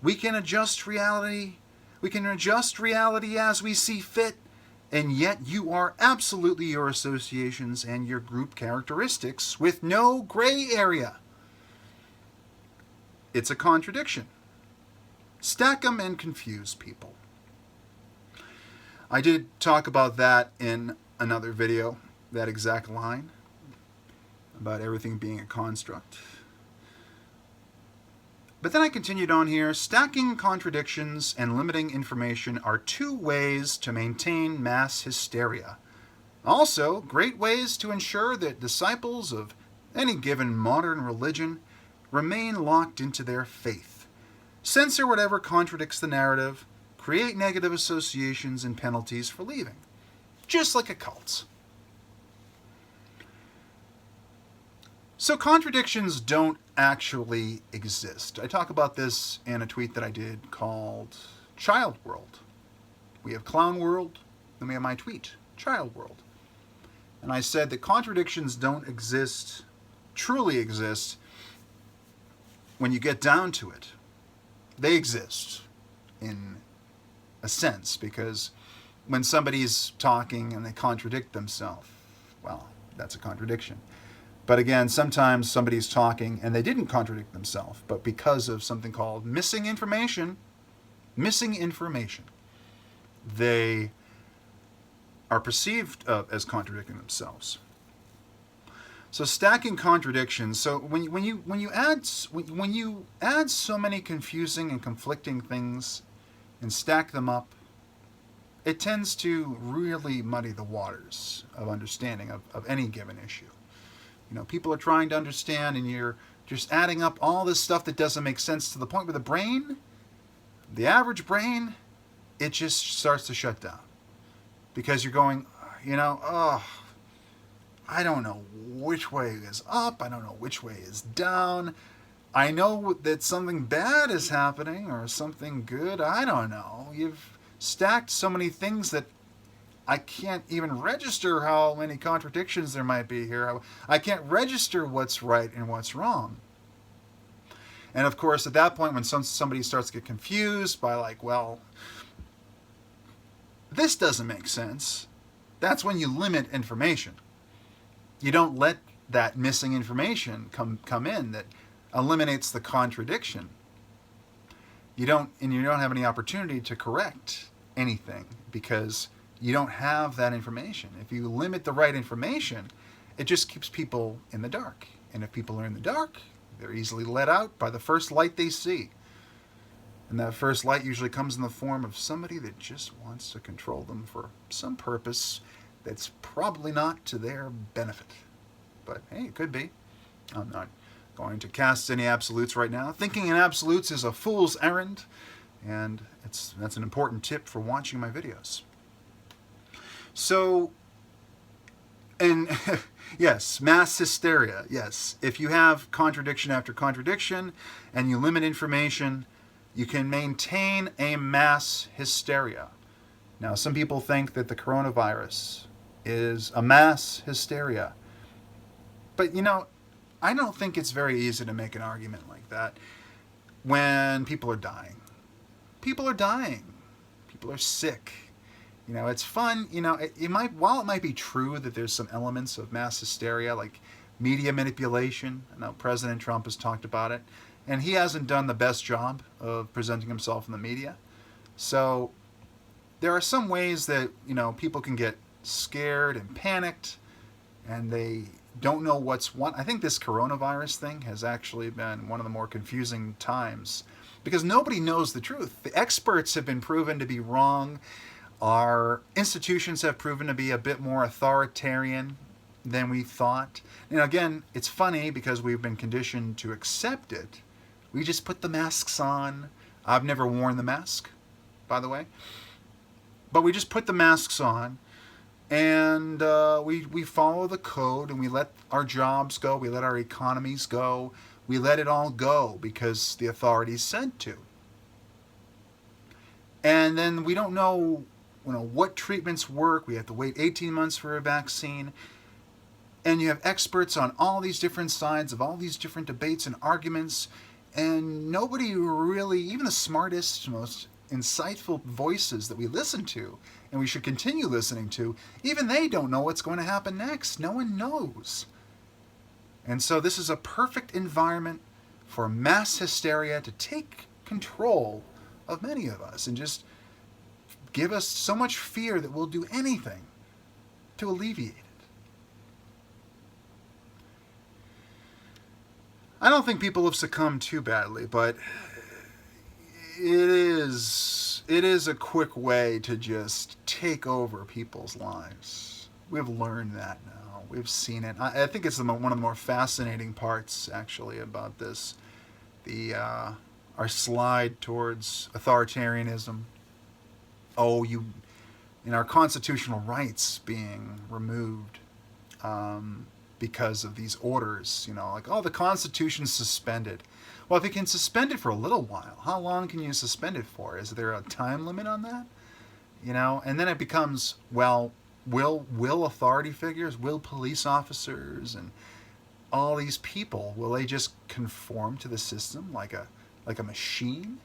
We can adjust reality. We can adjust reality as we see fit. And yet you are absolutely your associations and your group characteristics with no gray area. It's a contradiction. Stack them and confuse people. I did talk about that in another video, that exact line, about everything being a construct. But then I continued on here. Stacking contradictions and limiting information are two ways to maintain mass hysteria. Also, great ways to ensure that disciples of any given modern religion remain locked into their faith. Censor whatever contradicts the narrative. Create negative associations and penalties for leaving. Just like a cult. So contradictions don't actually exist. I talk about this in a tweet that I did called Child World. We have Clown World, then we have my tweet, Child World. And I said that contradictions don't exist, truly exist, when you get down to it. They exist in a sense, because when somebody's talking and they contradict themselves, well, that's a contradiction. But again, sometimes somebody's talking and they didn't contradict themselves, but because of something called missing information, they are perceived as contradicting themselves. So stacking contradictions. So when you add so many confusing and conflicting things and stack them up, it tends to really muddy the waters of understanding of any given issue. People are trying to understand, and you're just adding up all this stuff that doesn't make sense to the point where the brain, the average brain, it just starts to shut down. Because you're going, I don't know which way is up, I don't know which way is down. I know that something bad is happening or something good, I don't know. You've stacked so many things that I can't even register how many contradictions there might be here. I can't register what's right and what's wrong. And of course, at that point, when somebody starts to get confused by like, well, this doesn't make sense, that's when you limit information. You don't let that missing information come in that eliminates the contradiction. You don't have any opportunity to correct anything because you don't have that information. If you limit the right information, it just keeps people in the dark. And if people are in the dark, they're easily let out by the first light they see. And that first light usually comes in the form of somebody that just wants to control them for some purpose that's probably not to their benefit. But hey, it could be. I'm not going to cast any absolutes right now. Thinking in absolutes is a fool's errand, and that's an important tip for watching my videos. So, and Yes, mass hysteria. Yes. If you have contradiction after contradiction and you limit information, you can maintain a mass hysteria. Now, some people think that the coronavirus is a mass hysteria. But, I don't think it's very easy to make an argument like that when people are dying. People are dying. People are sick. It's fun. While it might be true that there's some elements of mass hysteria, like media manipulation. I know President Trump has talked about it, and he hasn't done the best job of presenting himself in the media. So there are some ways that, people can get scared and panicked, and they don't know what's what. I think this coronavirus thing has actually been one of the more confusing times because nobody knows the truth. The experts have been proven to be wrong. Our institutions have proven to be a bit more authoritarian than we thought. And again, it's funny because we've been conditioned to accept it. We just put the masks on. I've never worn the mask, by the way. But we just put the masks on, and we follow the code, and we let our jobs go. We let our economies go. We let it all go because the authorities said to. And then we don't know what treatments work. We have to wait 18 months for a vaccine. And you have experts on all these different sides of all these different debates and arguments. And nobody really, even the smartest, most insightful voices that we listen to, and we should continue listening to, even they don't know what's going to happen next. No one knows. And so this is a perfect environment for mass hysteria to take control of many of us and just give us so much fear that we'll do anything to alleviate it. I don't think people have succumbed too badly, but it is a quick way to just take over people's lives. We've learned that now. We've seen it. I think it's one of the more fascinating parts, actually, about this. Our slide towards authoritarianism. In our constitutional rights being removed because of these orders, the Constitution's suspended. Well, if you can suspend it for a little while, how long can you suspend it for? Is there a time limit on that? And then it becomes, will authority figures, will police officers, and all these people, will they just conform to the system like a machine?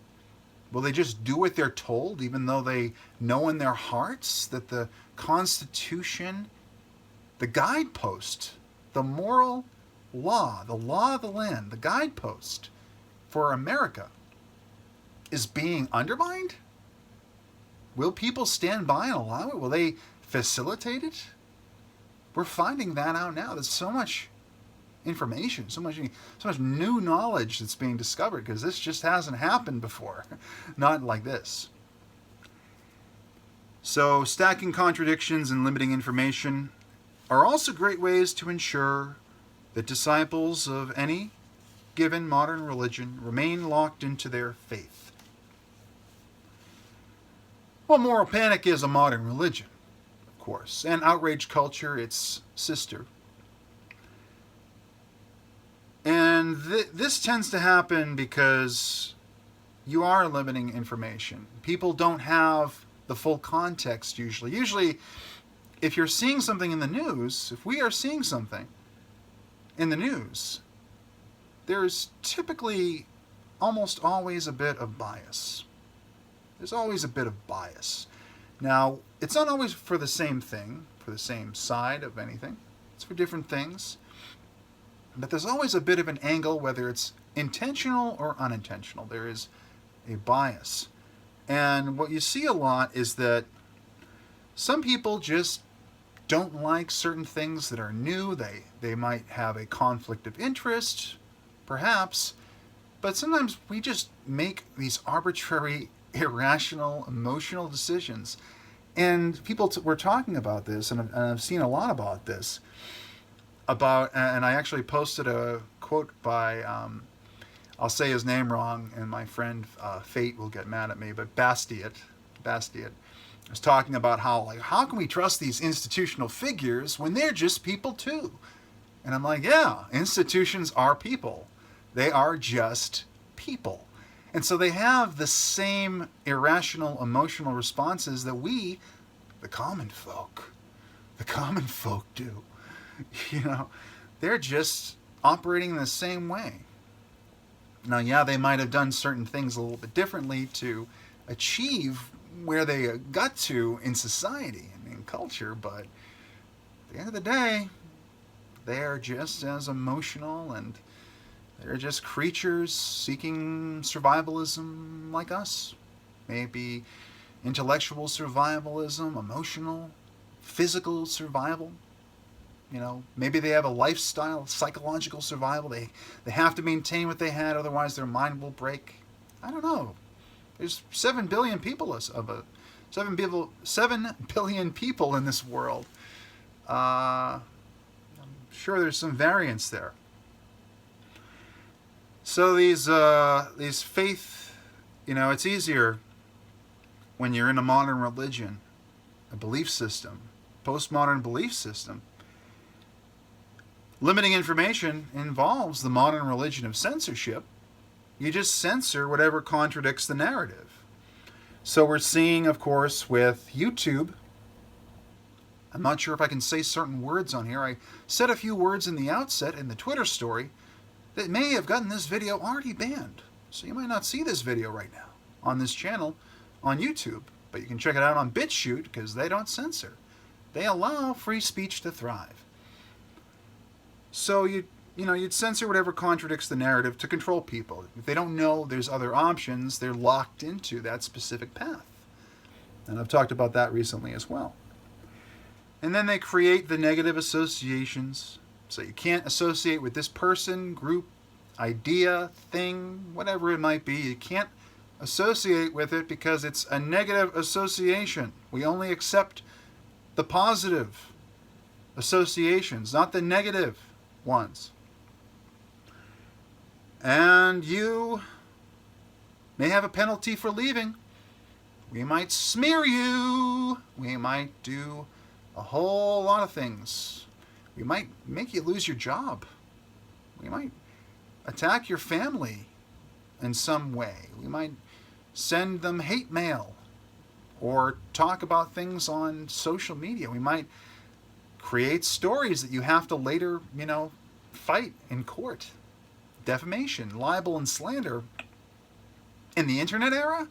Will they just do what they're told, even though they know in their hearts that the Constitution, the guidepost, the moral law, the law of the land, the guidepost for America is being undermined? Will people stand by and allow it? Will they facilitate it? We're finding that out now. There's so much information, so much new knowledge that's being discovered because this just hasn't happened before. Not like this. So stacking contradictions and limiting information are also great ways to ensure that disciples of any given modern religion remain locked into their faith. Well, moral panic is a modern religion, of course, and outrage culture its sister. And this tends to happen because you are limiting information. People don't have the full context usually. Usually, if you're seeing something in the news, if we are seeing something in the news, there's typically almost always a bit of bias. There's always a bit of bias. Now, it's not always for the same thing, for the same side of anything. It's for different things. But there's always a bit of an angle, whether it's intentional or unintentional. There is a bias. And what you see a lot is that some people just don't like certain things that are new. They might have a conflict of interest, perhaps. But sometimes we just make these arbitrary, irrational, emotional decisions. And people were talking about this, and I've seen a lot about this. And I actually posted a quote by, I'll say his name wrong, and my friend Fate will get mad at me, but Bastiat was talking about how can we trust these institutional figures when they're just people too? And I'm like, yeah, institutions are people. They are just people. And so they have the same irrational emotional responses that we, the common folk do. You know, they're just operating in the same way. Now, yeah, they might have done certain things a little bit differently to achieve where they got to in society and in culture, but at the end of the day, they are just as emotional, and they're just creatures seeking survivalism like us. Maybe intellectual survivalism, emotional, physical survival. You know, maybe they have a lifestyle, psychological survival. They have to maintain what they had, otherwise their mind will break. I don't know. There's 7 billion people of a 7 billion people in this world. I'm sure there's some variance there. So these faith, you know, it's easier when you're in a modern religion, a belief system, postmodern belief system. Limiting information involves the modern religion of censorship. You just censor whatever contradicts the narrative. So we're seeing, of course, with YouTube, I'm not sure if I can say certain words on here. I said a few words in the outset in the Twitter story that may have gotten this video already banned. So you might not see this video right now on this channel on YouTube, but you can check it out on BitChute because they don't censor. They allow free speech to thrive. So you'd censor whatever contradicts the narrative to control people. If they don't know there's other options, they're locked into that specific path. And I've talked about that recently as well. And then they create the negative associations. So you can't associate with this person, group, idea, thing, whatever it might be. You can't associate with it because it's a negative association. We only accept the positive associations, not the negative ones. And you may have a penalty for leaving. We might smear you. We might do a whole lot of things. We might make you lose your job. We might attack your family in some way. We might send them hate mail or talk about things on social media. We might create stories that you have to later, fight in court. Defamation, libel, and slander. In the internet era,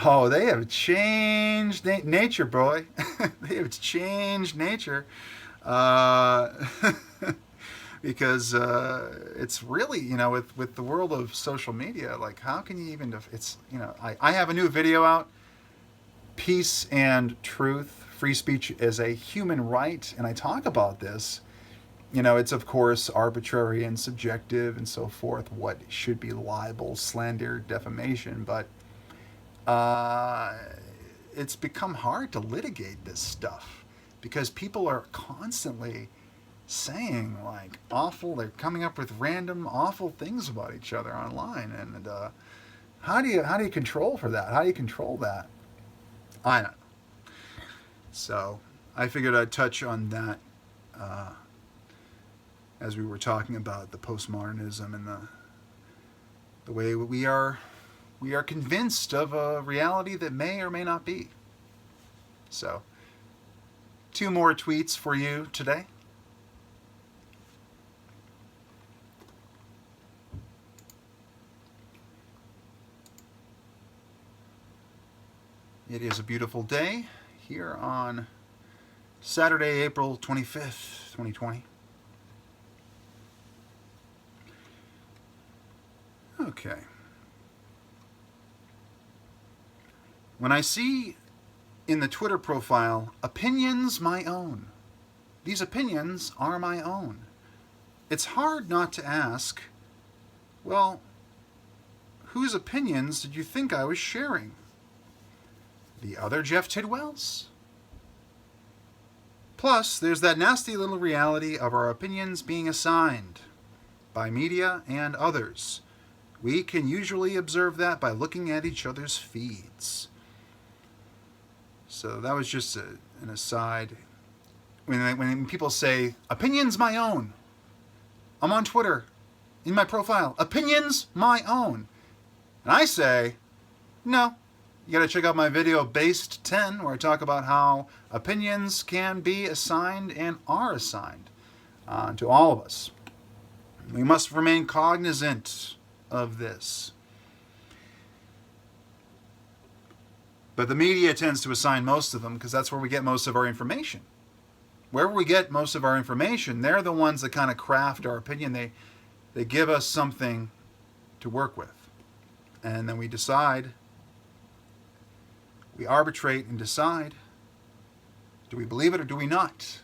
oh, they have changed nature, boy. They have changed nature. Because it's really, with the world of social media, like, how can you even, I have a new video out, Peace and Truth, Free Speech is a Human Right, and I talk about this. It's, of course, arbitrary and subjective and so forth, what should be libel, slander, defamation, but it's become hard to litigate this stuff because people are constantly saying, like, they're coming up with random awful things about each other online, and how do you control for that? How do you control that? I don't know. So I figured I'd touch on that as we were talking about the postmodernism and the way we are convinced of a reality that may or may not be. So 2 more tweets for you today. It is a beautiful day here on Saturday, April 25th, 2020. Okay. When I see in the Twitter profile, opinions my own, these opinions are my own, it's hard not to ask, well, whose opinions did you think I was sharing? The other Jeff Tidwell's? Plus, there's that nasty little reality of our opinions being assigned by media and others. We can usually observe that by looking at each other's feeds. So that was just an aside. when people say, opinions my own, I'm on Twitter, in my profile, opinions my own. And I say, no, you got to check out my video Based 10, where I talk about how opinions can be assigned and are assigned to all of us. We must remain cognizant of this. But the media tends to assign most of them because that's where we get most of our information. Wherever we get most of our information, they're the ones that kind of craft our opinion. They give us something to work with. And then we decide, we arbitrate and decide, do we believe it or do we not?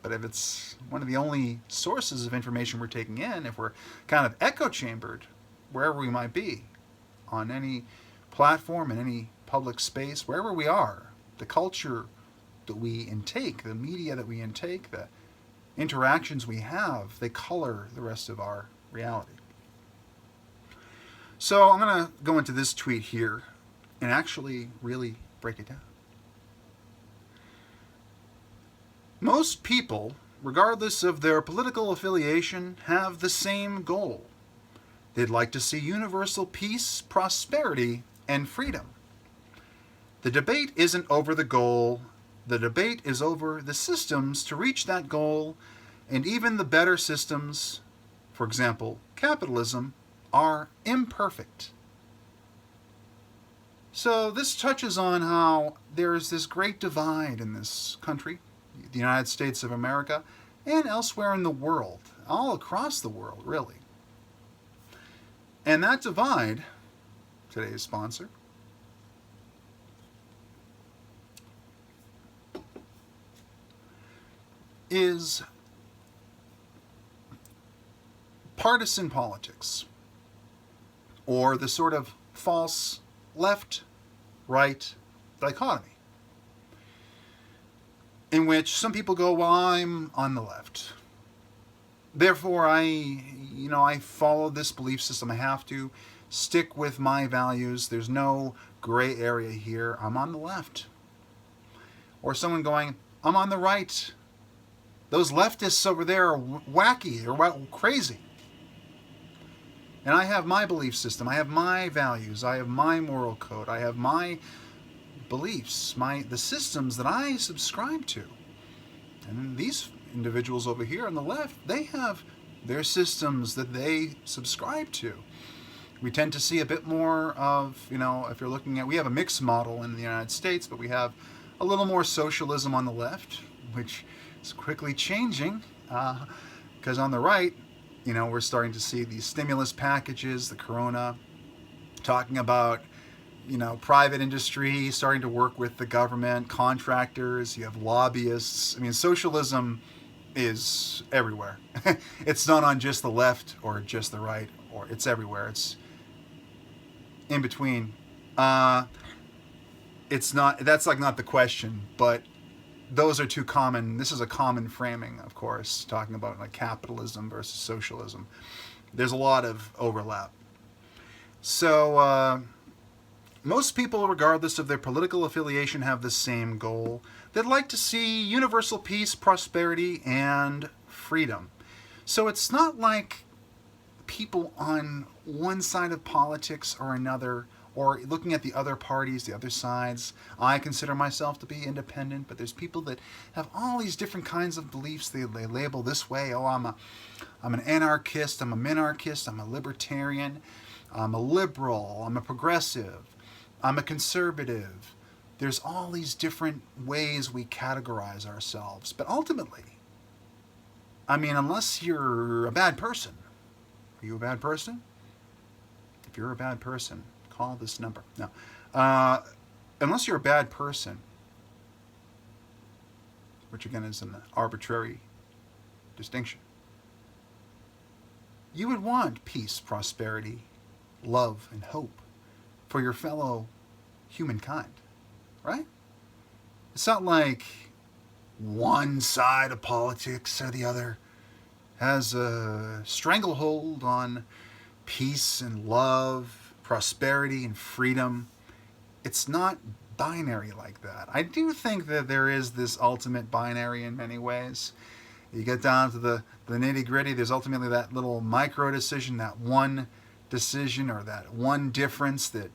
But if it's one of the only sources of information we're taking in, if we're kind of echo chambered, wherever we might be, on any platform, in any public space, wherever we are, the culture that we intake, the media that we intake, the interactions we have, they color the rest of our reality. So I'm going to go into this tweet here and actually really break it down. Most people, regardless of their political affiliation, have the same goal. They'd like to see universal peace, prosperity, and freedom. The debate isn't over the goal. The debate is over the systems to reach that goal, and even the better systems, for example, capitalism, are imperfect. So this touches on how there's this great divide in this country, the United States of America, and elsewhere in the world, all across the world, really. And that divide, today's sponsor, is partisan politics, or the sort of false left-right dichotomy, in which some people go, well, I'm on the left. Therefore, I follow this belief system. I have to stick with my values. There's no gray area here. I'm on the left. Or someone going, I'm on the right. Those leftists over there are wacky. They're crazy. And I have my belief system. I have my values. I have my moral code. I have my beliefs, the systems that I subscribe to. And these individuals over here on the left, they have their systems that they subscribe to. We tend to see a bit more of, if you're looking at, we have a mixed model in the United States, but we have a little more socialism on the left, which is quickly changing, because on the right, we're starting to see these stimulus packages, the corona, talking about private industry starting to work with the government, contractors, you have lobbyists. Socialism is everywhere. It's not on just the left or just the right, or it's everywhere. It's in between. It's not, that's not the question, but those are too common. This is a common framing, of course, talking about capitalism versus socialism. There's a lot of overlap. So, most people, regardless of their political affiliation, have the same goal. They'd like to see universal peace, prosperity, and freedom. So it's not like people on one side of politics or another, or looking at the other parties, the other sides. I consider myself to be independent, but there's people that have all these different kinds of beliefs they label this way. Oh, I'm an anarchist, I'm a minarchist, I'm a libertarian, I'm a liberal, I'm a progressive, I'm a conservative. There's all these different ways we categorize ourselves. But ultimately, unless you're a bad person. Are you a bad person? If you're a bad person, call this number. No. Unless you're a bad person, which again is an arbitrary distinction, you would want peace, prosperity, love, and hope for your fellow humankind, right? It's not like one side of politics or the other has a stranglehold on peace and love, prosperity and freedom. It's not binary like that. I do think that there is this ultimate binary in many ways. You get down to the nitty gritty, there's ultimately that little micro decision, that one decision or that one difference that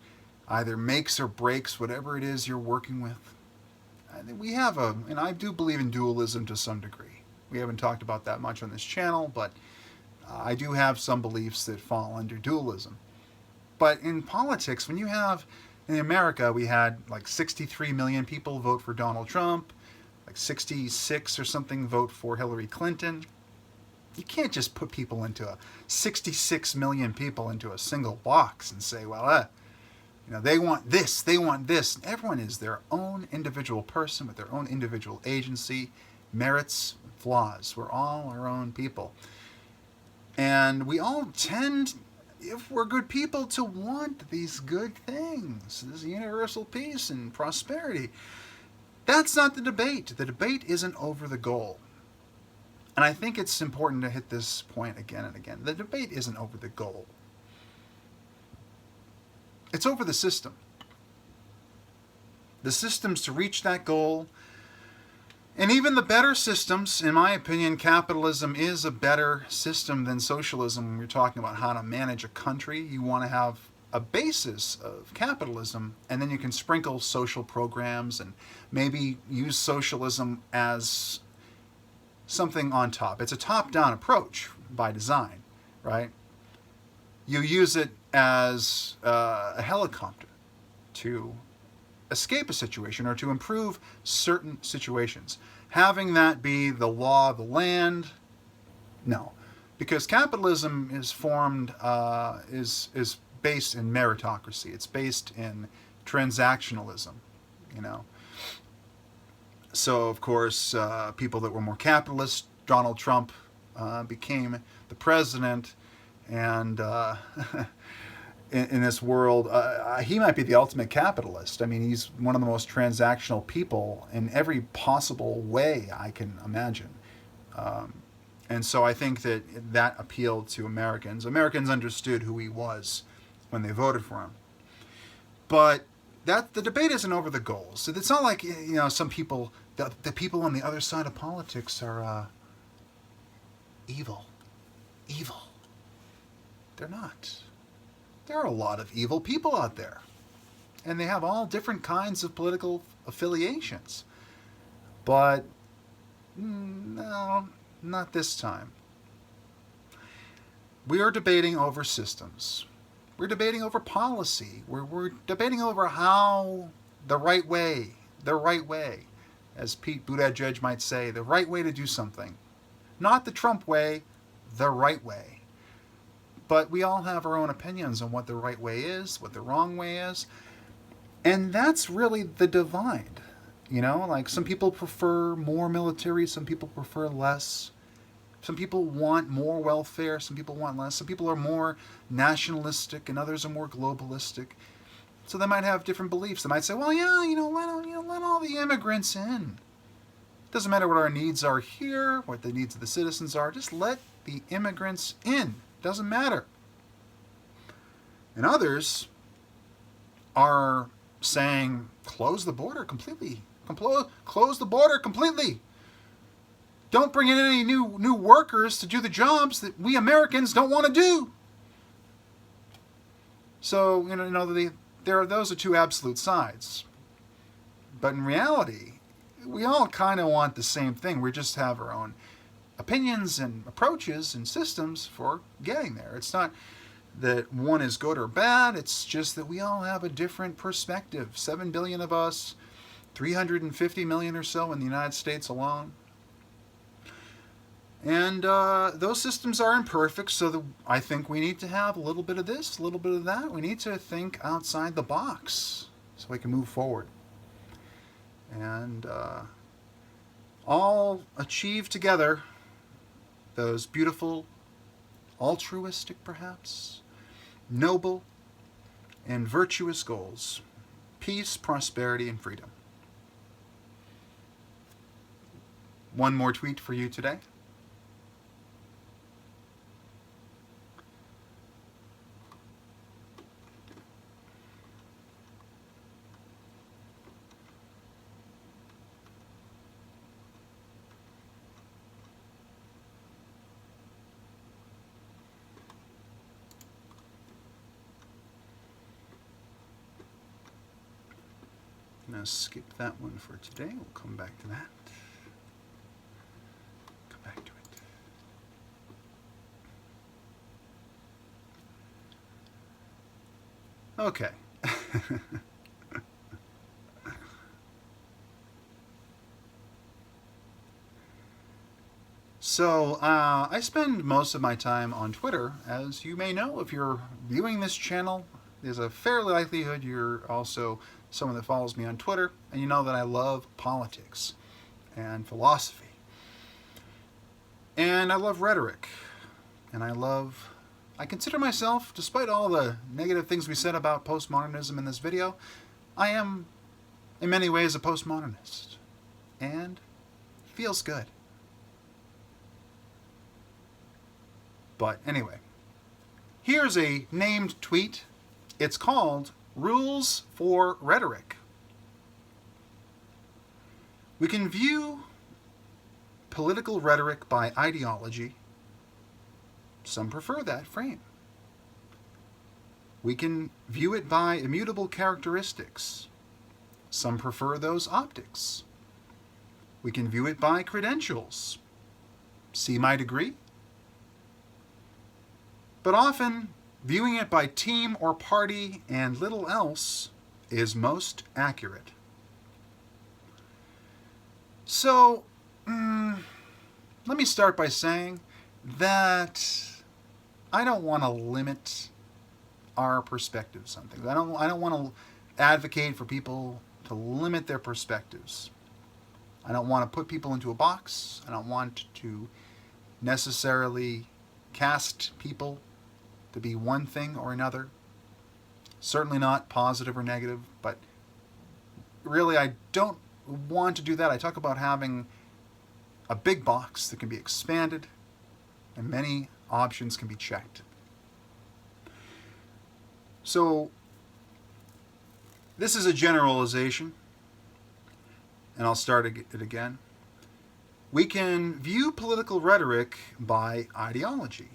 either makes or breaks whatever it is you're working with. We have and I do believe in dualism to some degree. We haven't talked about that much on this channel, but I do have some beliefs that fall under dualism. But in politics, when you have, in America, we had like 63 million people vote for Donald Trump, like 66 or something vote for Hillary Clinton. You can't just put people into 66 million people into a single box and say, well, they want this, they want this. Everyone is their own individual person with their own individual agency, merits, flaws. We're all our own people. And we all tend, if we're good people, to want these good things, this universal peace and prosperity. That's not the debate. The debate isn't over the goal. And I think it's important to hit this point again and again. The debate isn't over the goal. It's over the system. The systems to reach that goal. And even the better systems, in my opinion, capitalism is a better system than socialism when you're talking about how to manage a country. You want to have a basis of capitalism, and then you can sprinkle social programs and maybe use socialism as something on top. It's a top-down approach by design, right? You use it as a helicopter to escape a situation or to improve certain situations. Having that be the law of the land, no. Because capitalism is formed, is based in meritocracy. It's based in transactionalism, So, of course, people that were more capitalist, Donald Trump became the president, and in this world, he might be the ultimate capitalist. I mean, he's one of the most transactional people in every possible way I can imagine. And so I think that appealed to Americans. Americans understood who he was when they voted for him. But the debate isn't over the goals. It's not like, some people, the people on the other side of politics are evil. Evil. They're not. There are a lot of evil people out there. And they have all different kinds of political affiliations. But no, not this time. We are debating over systems. We're debating over policy. We're debating over how the right way, as Pete Buttigieg might say, the right way to do something. Not the Trump way, the right way. But we all have our own opinions on what the right way is, what the wrong way is. And that's really the divide. Like some people prefer more military, some people prefer less. Some people want more welfare, some people want less. Some people are more nationalistic and others are more globalistic. So they might have different beliefs. They might say, well, let all the immigrants in. It doesn't matter what our needs are here, what the needs of the citizens are. Just let the immigrants in. Doesn't matter. And others are saying, close the border completely. Close the border completely. Don't bring in any new workers to do the jobs that we Americans don't want to do. So, those are two absolute sides. But in reality, we all kind of want the same thing. We just have our own opinions and approaches and systems for getting there. It's not that one is good or bad. It's just that we all have a different perspective. 7 billion of us, 350 million or so in the United States alone. And those systems are imperfect, so I think we need to have a little bit of this, a little bit of that. We need to think outside the box so we can move forward. And all achieve together those beautiful, altruistic perhaps, noble, and virtuous goals. Peace, prosperity, and freedom. One more tweet for you today. going to skip that one for today. We'll come back to that. Come back to it. Okay. So, I spend most of my time on Twitter. As you may know, if you're viewing this channel, there's a fair likelihood you're also someone that follows me on Twitter, and you know that I love politics and philosophy. And I love rhetoric. And I consider myself, despite all the negative things we said about postmodernism in this video, I am, in many ways, a postmodernist. And it feels good. But anyway, here's a named tweet. It's called Rules for Rhetoric. We can view political rhetoric by ideology. Some prefer that frame. We can view it by immutable characteristics. Some prefer those optics. We can view it by credentials. See my degree? But often, viewing it by team or party and little else is most accurate. So, let me start by saying that I don't want to limit our perspectives on things. I don't want to advocate for people to limit their perspectives. I don't want to put people into a box. I don't want to necessarily cast people to be one thing or another. Certainly not positive or negative, but really I don't want to do that. I talk about having a big box that can be expanded and many options can be checked. So this is a generalization, and I'll start it again. We can view political rhetoric by ideology.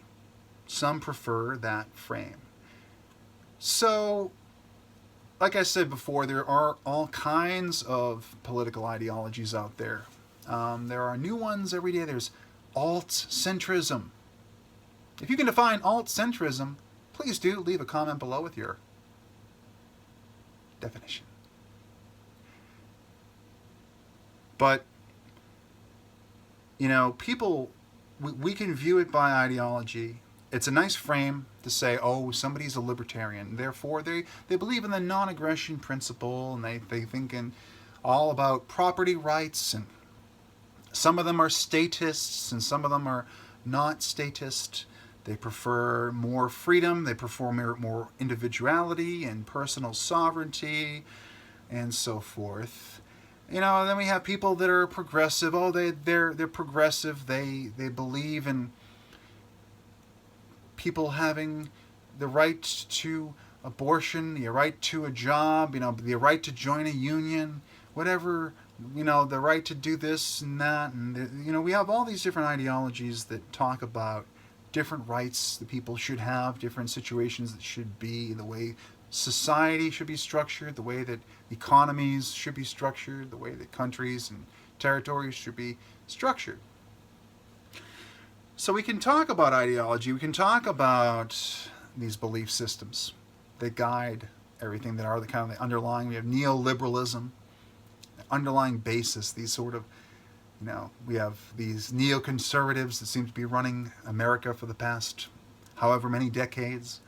Some prefer that frame. So, like I said before, there are all kinds of political ideologies out there. There are new ones every day. There's alt-centrism. If you can define alt-centrism, please do leave a comment below with your definition. But, you know, people, we can view it by ideology. It's a nice frame to say, oh, somebody's a libertarian. Therefore, they believe in the non-aggression principle, and they think in all about property rights, and some of them are statists, and some of them are not statist. They prefer more freedom. They prefer more individuality and personal sovereignty, and so forth. You know, and then we have people that are progressive. Oh, they're progressive. They believe in people having the right to abortion, the right to a job, you know, the right to join a union, whatever, you know, the right to do this and that, and you know, we have all these different ideologies that talk about different rights that people should have, different situations that should be, the way society should be structured, the way that economies should be structured, the way that countries and territories should be structured. So we can talk about ideology, we can talk about these belief systems that guide everything, that are the kind of the underlying. We have neoliberalism, the underlying basis, these sort of, you know, we have these neoconservatives that seem to be running America for the past however many decades.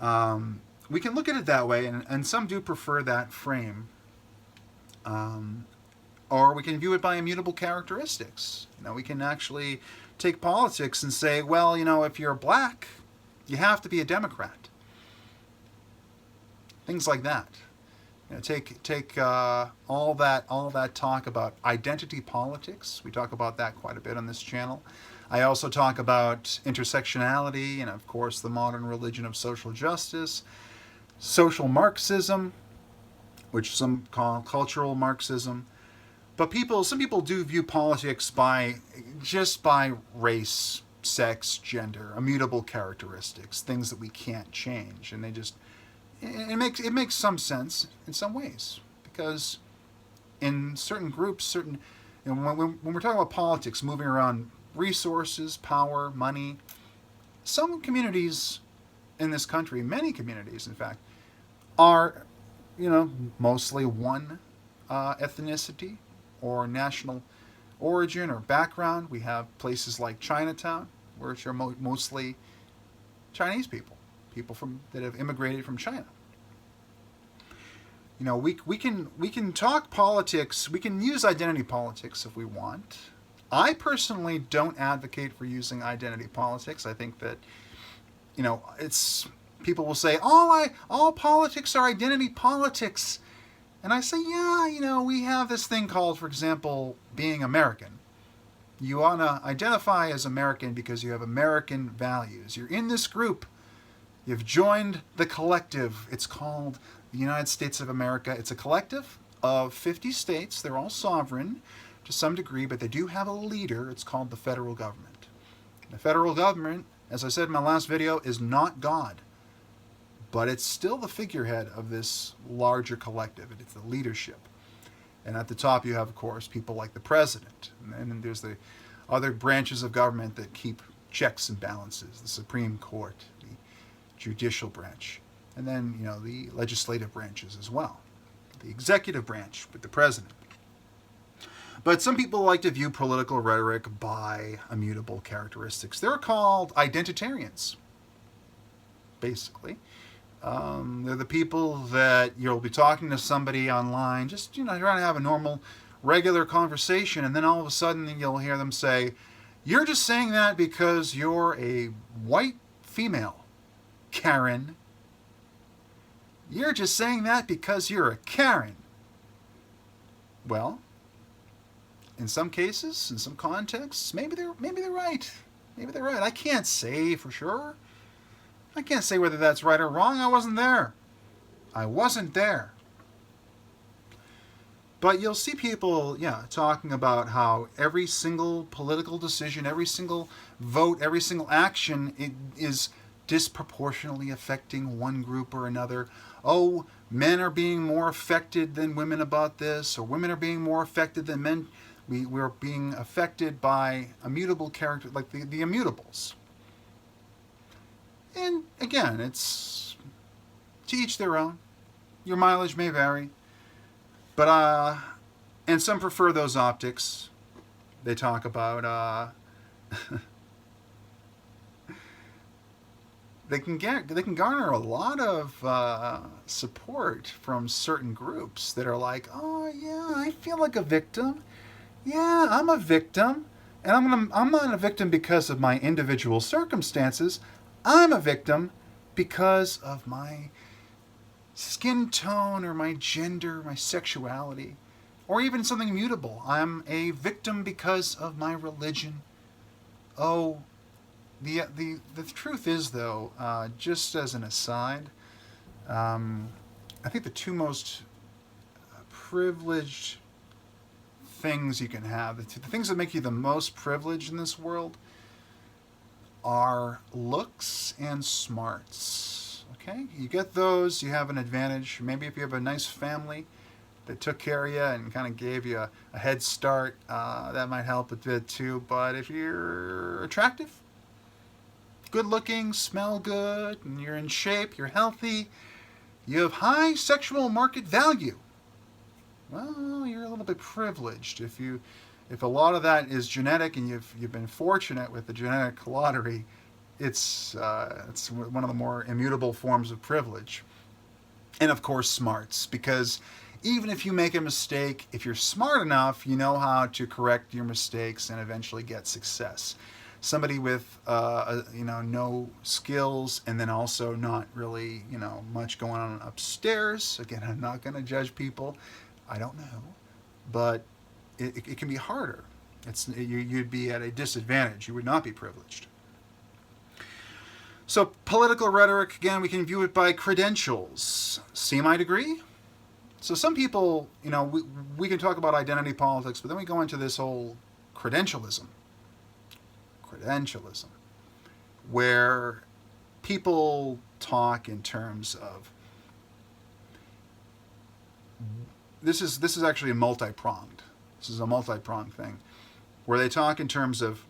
We can look at it that way, and some do prefer that frame. Or we can view it by immutable characteristics. You know, we can actually take politics and say, well, you know, if you're black, you have to be a Democrat. Things like that. You know, take all that talk about identity politics. We talk about that quite a bit on this channel. I also talk about intersectionality and, of course, the modern religion of social justice, social Marxism, which some call cultural Marxism. But some people do view politics just by race, sex, gender, immutable characteristics, things that we can't change, and it makes some sense in some ways, because in certain groups, when we're talking about politics, moving around resources, power, money, some communities in this country, many communities, in fact, are, mostly one ethnicity or national origin or background. We have places like Chinatown, which are mostly Chinese people that have immigrated from China. We can talk politics. We can use identity politics if we want. I personally don't advocate for using identity politics. I think that it's people will say all politics are identity politics, and I say we have this thing called, for example, being American. You want to identify as American because you have American values. You're in this group. You've joined the collective. It's called the United States of America. It's a collective of 50 states. They're all sovereign to some degree, but they do have a leader. It's called the federal government. The federal government, as I said in my last video, is not God, but it's still the figurehead of this larger collective. It's the leadership. And at the top you have, of course, people like the president. And then there's the other branches of government that keep checks and balances, the Supreme Court, the judicial branch, and then, the legislative branches as well, the executive branch with the president. But some people like to view political rhetoric by immutable characteristics. They're called identitarians, basically. They're the people that you'll be talking to somebody online, just, trying to have a normal, regular conversation, and then all of a sudden you'll hear them say, "You're just saying that because you're a white female, Karen. You're just saying that because you're a Karen." Well, in some cases, in some contexts, maybe they're right. Maybe they're right. I can't say for sure. I can't say whether that's right or wrong. I wasn't there. But you'll see people, talking about how every single political decision, every single vote, every single action is disproportionately affecting one group or another. Oh, men are being more affected than women about this, or women are being more affected than men. We're being affected by immutable characters, like the immutables. And again, it's to each their own. Your mileage may vary. But, and some prefer those optics. They talk about, they can garner a lot of support from certain groups that are like, "Oh yeah, I feel like a victim. Yeah, I'm a victim, and I'm not a victim because of my individual circumstances. I'm a victim because of my skin tone or my gender, my sexuality, or even something immutable. I'm a victim because of my religion." Oh, the truth is, though, just as an aside, I think the two most privileged things you can have, the things that make you the most privileged in this world, are looks and smarts. Okay? You get those, you have an advantage. Maybe if you have a nice family that took care of you and kind of gave you a head start, that might help a bit too. But if you're attractive, good looking, smell good, and you're in shape, you're healthy, you have high sexual market value, well, you're a little bit privileged. If a lot of that is genetic and you've been fortunate with the genetic lottery, it's one of the more immutable forms of privilege. And of course, smarts, because even if you make a mistake, if you're smart enough, you know how to correct your mistakes and eventually get success. Somebody with no skills and then also not really much going on upstairs. Again, I'm not going to judge people. I don't know, but it can be harder. You'd be at a disadvantage. You would not be privileged. So political rhetoric, again, we can view it by credentials. See my degree? So some people, we can talk about identity politics, but then we go into this whole credentialism, where people talk in terms of this is actually a multi-pronged. This is a multi-pronged thing where they talk in terms of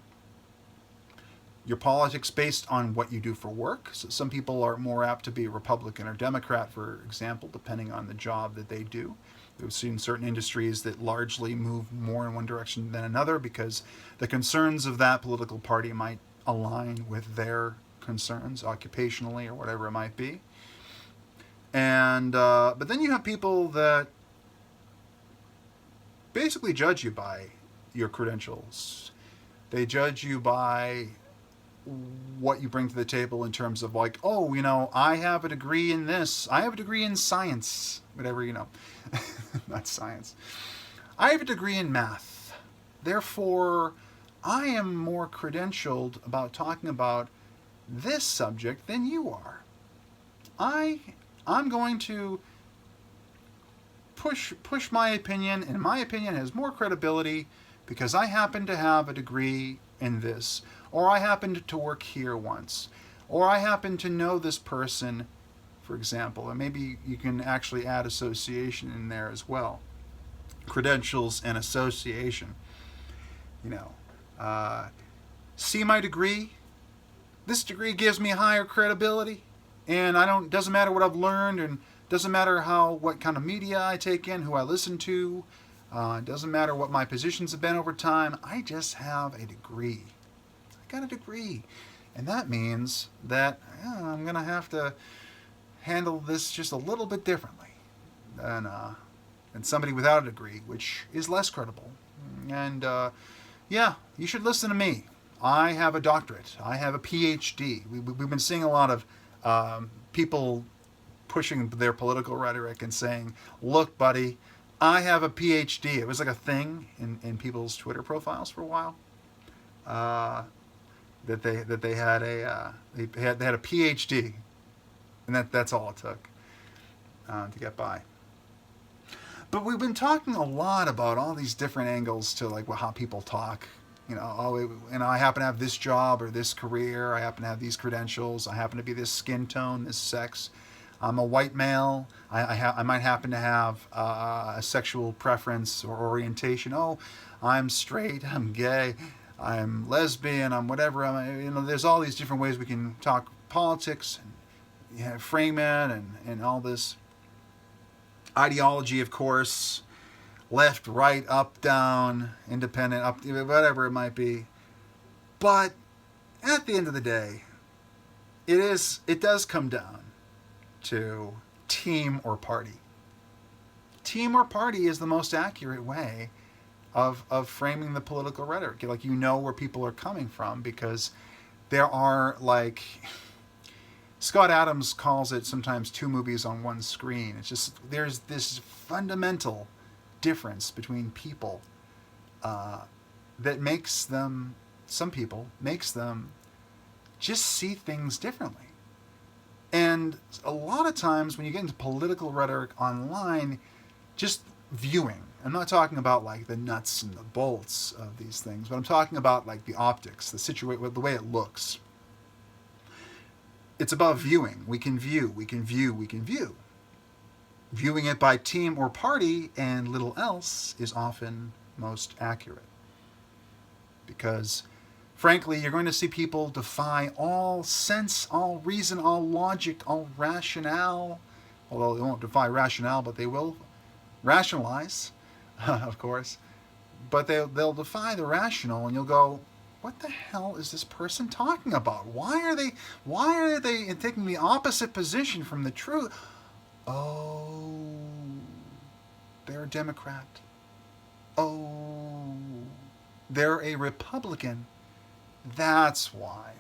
your politics based on what you do for work. So some people are more apt to be Republican or Democrat, for example, depending on the job that they do. We've seen certain industries that largely move more in one direction than another because the concerns of that political party might align with their concerns occupationally or whatever it might be. And but then you have people that basically judge you by your credentials. They judge you by what you bring to the table in terms of like, oh, I have a degree in this. I have a degree in science. Whatever, not science. I have a degree in math. Therefore, I am more credentialed about talking about this subject than you are. I'm going to push my opinion, and my opinion has more credibility because I happen to have a degree in this, or I happened to work here once, or I happen to know this person, for example, and maybe you can actually add association in there as well. Credentials and association. See my degree? This degree gives me higher credibility, and doesn't matter what I've learned, and doesn't matter what kind of media I take in, who I listen to, doesn't matter what my positions have been over time. I just have a degree. I got a degree. And that means that I'm going to have to handle this just a little bit differently than somebody without a degree, which is less credible. And you should listen to me. I have a doctorate. I have a PhD. We've been seeing a lot of people pushing their political rhetoric and saying, look, buddy, I have a PhD. It was like a thing in people's Twitter profiles for a while. That they had a PhD, and that's all it took to get by. But we've been talking a lot about all these different angles to like how people talk. I happen to have this job or this career. I happen to have these credentials. I happen to be this skin tone, this sex. I'm a white male. I might happen to have a sexual preference or orientation. Oh, I'm straight. I'm gay. I'm lesbian. I'm whatever. There's all these different ways we can talk politics and frame it and all this ideology, of course, left, right, up, down, independent, up, whatever it might be. But at the end of the day, it does come down to team or party. Team or party is the most accurate way of framing the political rhetoric. Like, where people are coming from, because there are, like, Scott Adams calls it sometimes two movies on one screen. It's just, there's this fundamental difference between people that makes them just see things differently. And a lot of times when you get into political rhetoric online, just viewing, I'm not talking about like the nuts and the bolts of these things, but I'm talking about like the optics, the way it looks. It's about viewing. We can view. Viewing it by team or party and little else is often most accurate. Because frankly, you're going to see people defy all sense, all reason, all logic, all rationale. Although they won't defy rationale, but they will rationalize, of course. But they'll defy the rational, and you'll go, what the hell is this person talking about? Why are they taking the opposite position from the truth? Oh, they're a Democrat. Oh, they're a Republican. That's why.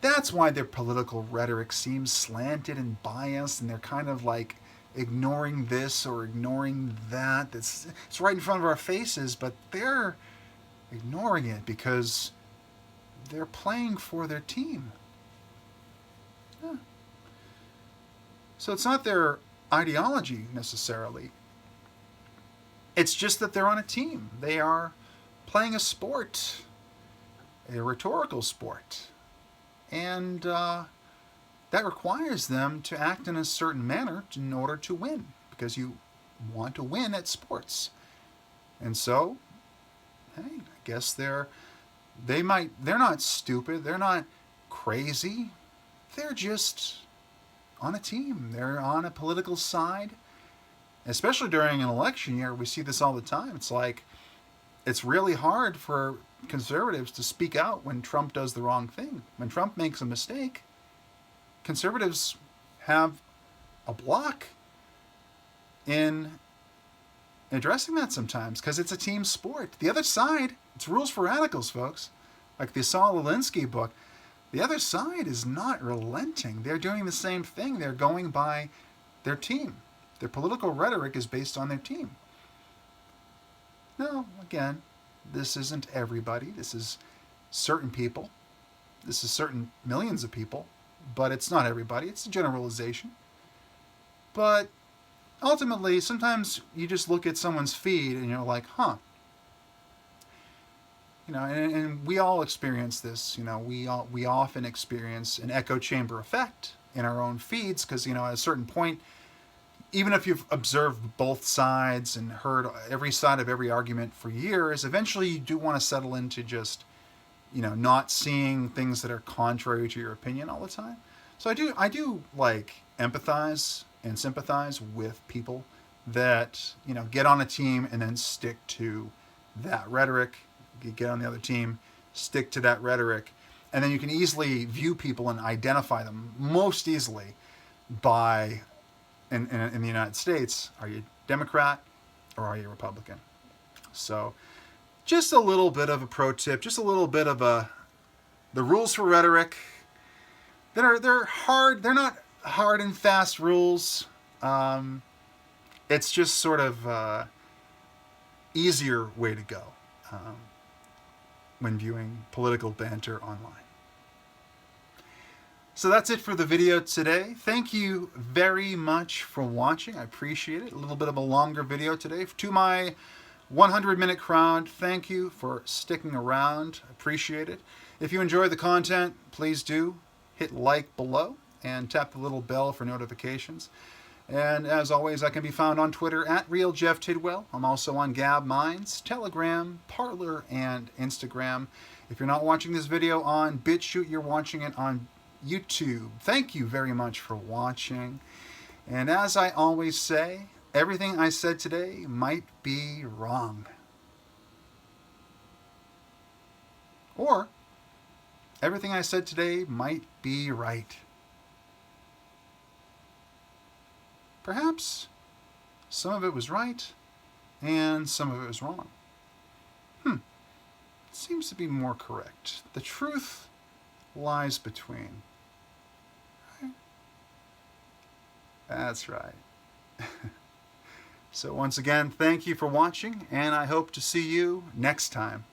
That's why their political rhetoric seems slanted and biased, and they're kind of like ignoring this or ignoring that. It's right in front of our faces, but they're ignoring it because they're playing for their team. Yeah. So it's not their ideology necessarily. It's just that they're on a team. They are playing a sport, a rhetorical sport. And that requires them to act in a certain manner in order to win. Because you want to win at sports. And so, hey, I guess they're not stupid, they're not crazy. They're just on a team. They're on a political side. Especially during an election year, we see this all the time. It's like it's really hard for conservatives to speak out when Trump does the wrong thing. When Trump makes a mistake, conservatives have a block in addressing that sometimes because it's a team sport. The other side, it's rules for radicals, folks. Like the Saul Alinsky book, the other side is not relenting. They're doing the same thing. They're going by their team. Their political rhetoric is based on their team. Now, again, this isn't everybody. This is certain people. This is certain millions of people. But it's not everybody. It's a generalization. But ultimately, sometimes you just look at someone's feed and you're like, huh. You know, and we all experience this. You know, we often experience an echo chamber effect in our own feeds because, you know, at a certain point, even if you've observed both sides and heard every side of every argument for years, eventually you do want to settle into just, you know, not seeing things that are contrary to your opinion all the time. So I do like empathize and sympathize with people that, you know, get on a team and then stick to that rhetoric. You get on the other team, stick to that rhetoric, and then you can easily view people and identify them most easily by, in the United States, are you Democrat or are you Republican? So just a little bit of a pro tip, just a little bit of the rules for rhetoric. They're hard. They're not hard and fast rules. It's just sort of easier way to go when viewing political banter online. So that's it for the video today. Thank you very much for watching. I appreciate it. A little bit of a longer video today. To my 100-minute crowd, thank you for sticking around. Appreciate it. If you enjoy the content, please do hit like below and tap the little bell for notifications. And as always, I can be found on Twitter at RealJeffTidwell. I'm also on Gab Minds, Telegram, Parler, and Instagram. If you're not watching this video on BitChute, you're watching it on YouTube. Thank you very much for watching. And as I always say, everything I said today might be wrong. Or everything I said today might be right. Perhaps some of it was right and some of it was wrong. It seems to be more correct. The truth lies between. Right? That's right. So once again, thank you for watching, and I hope to see you next time.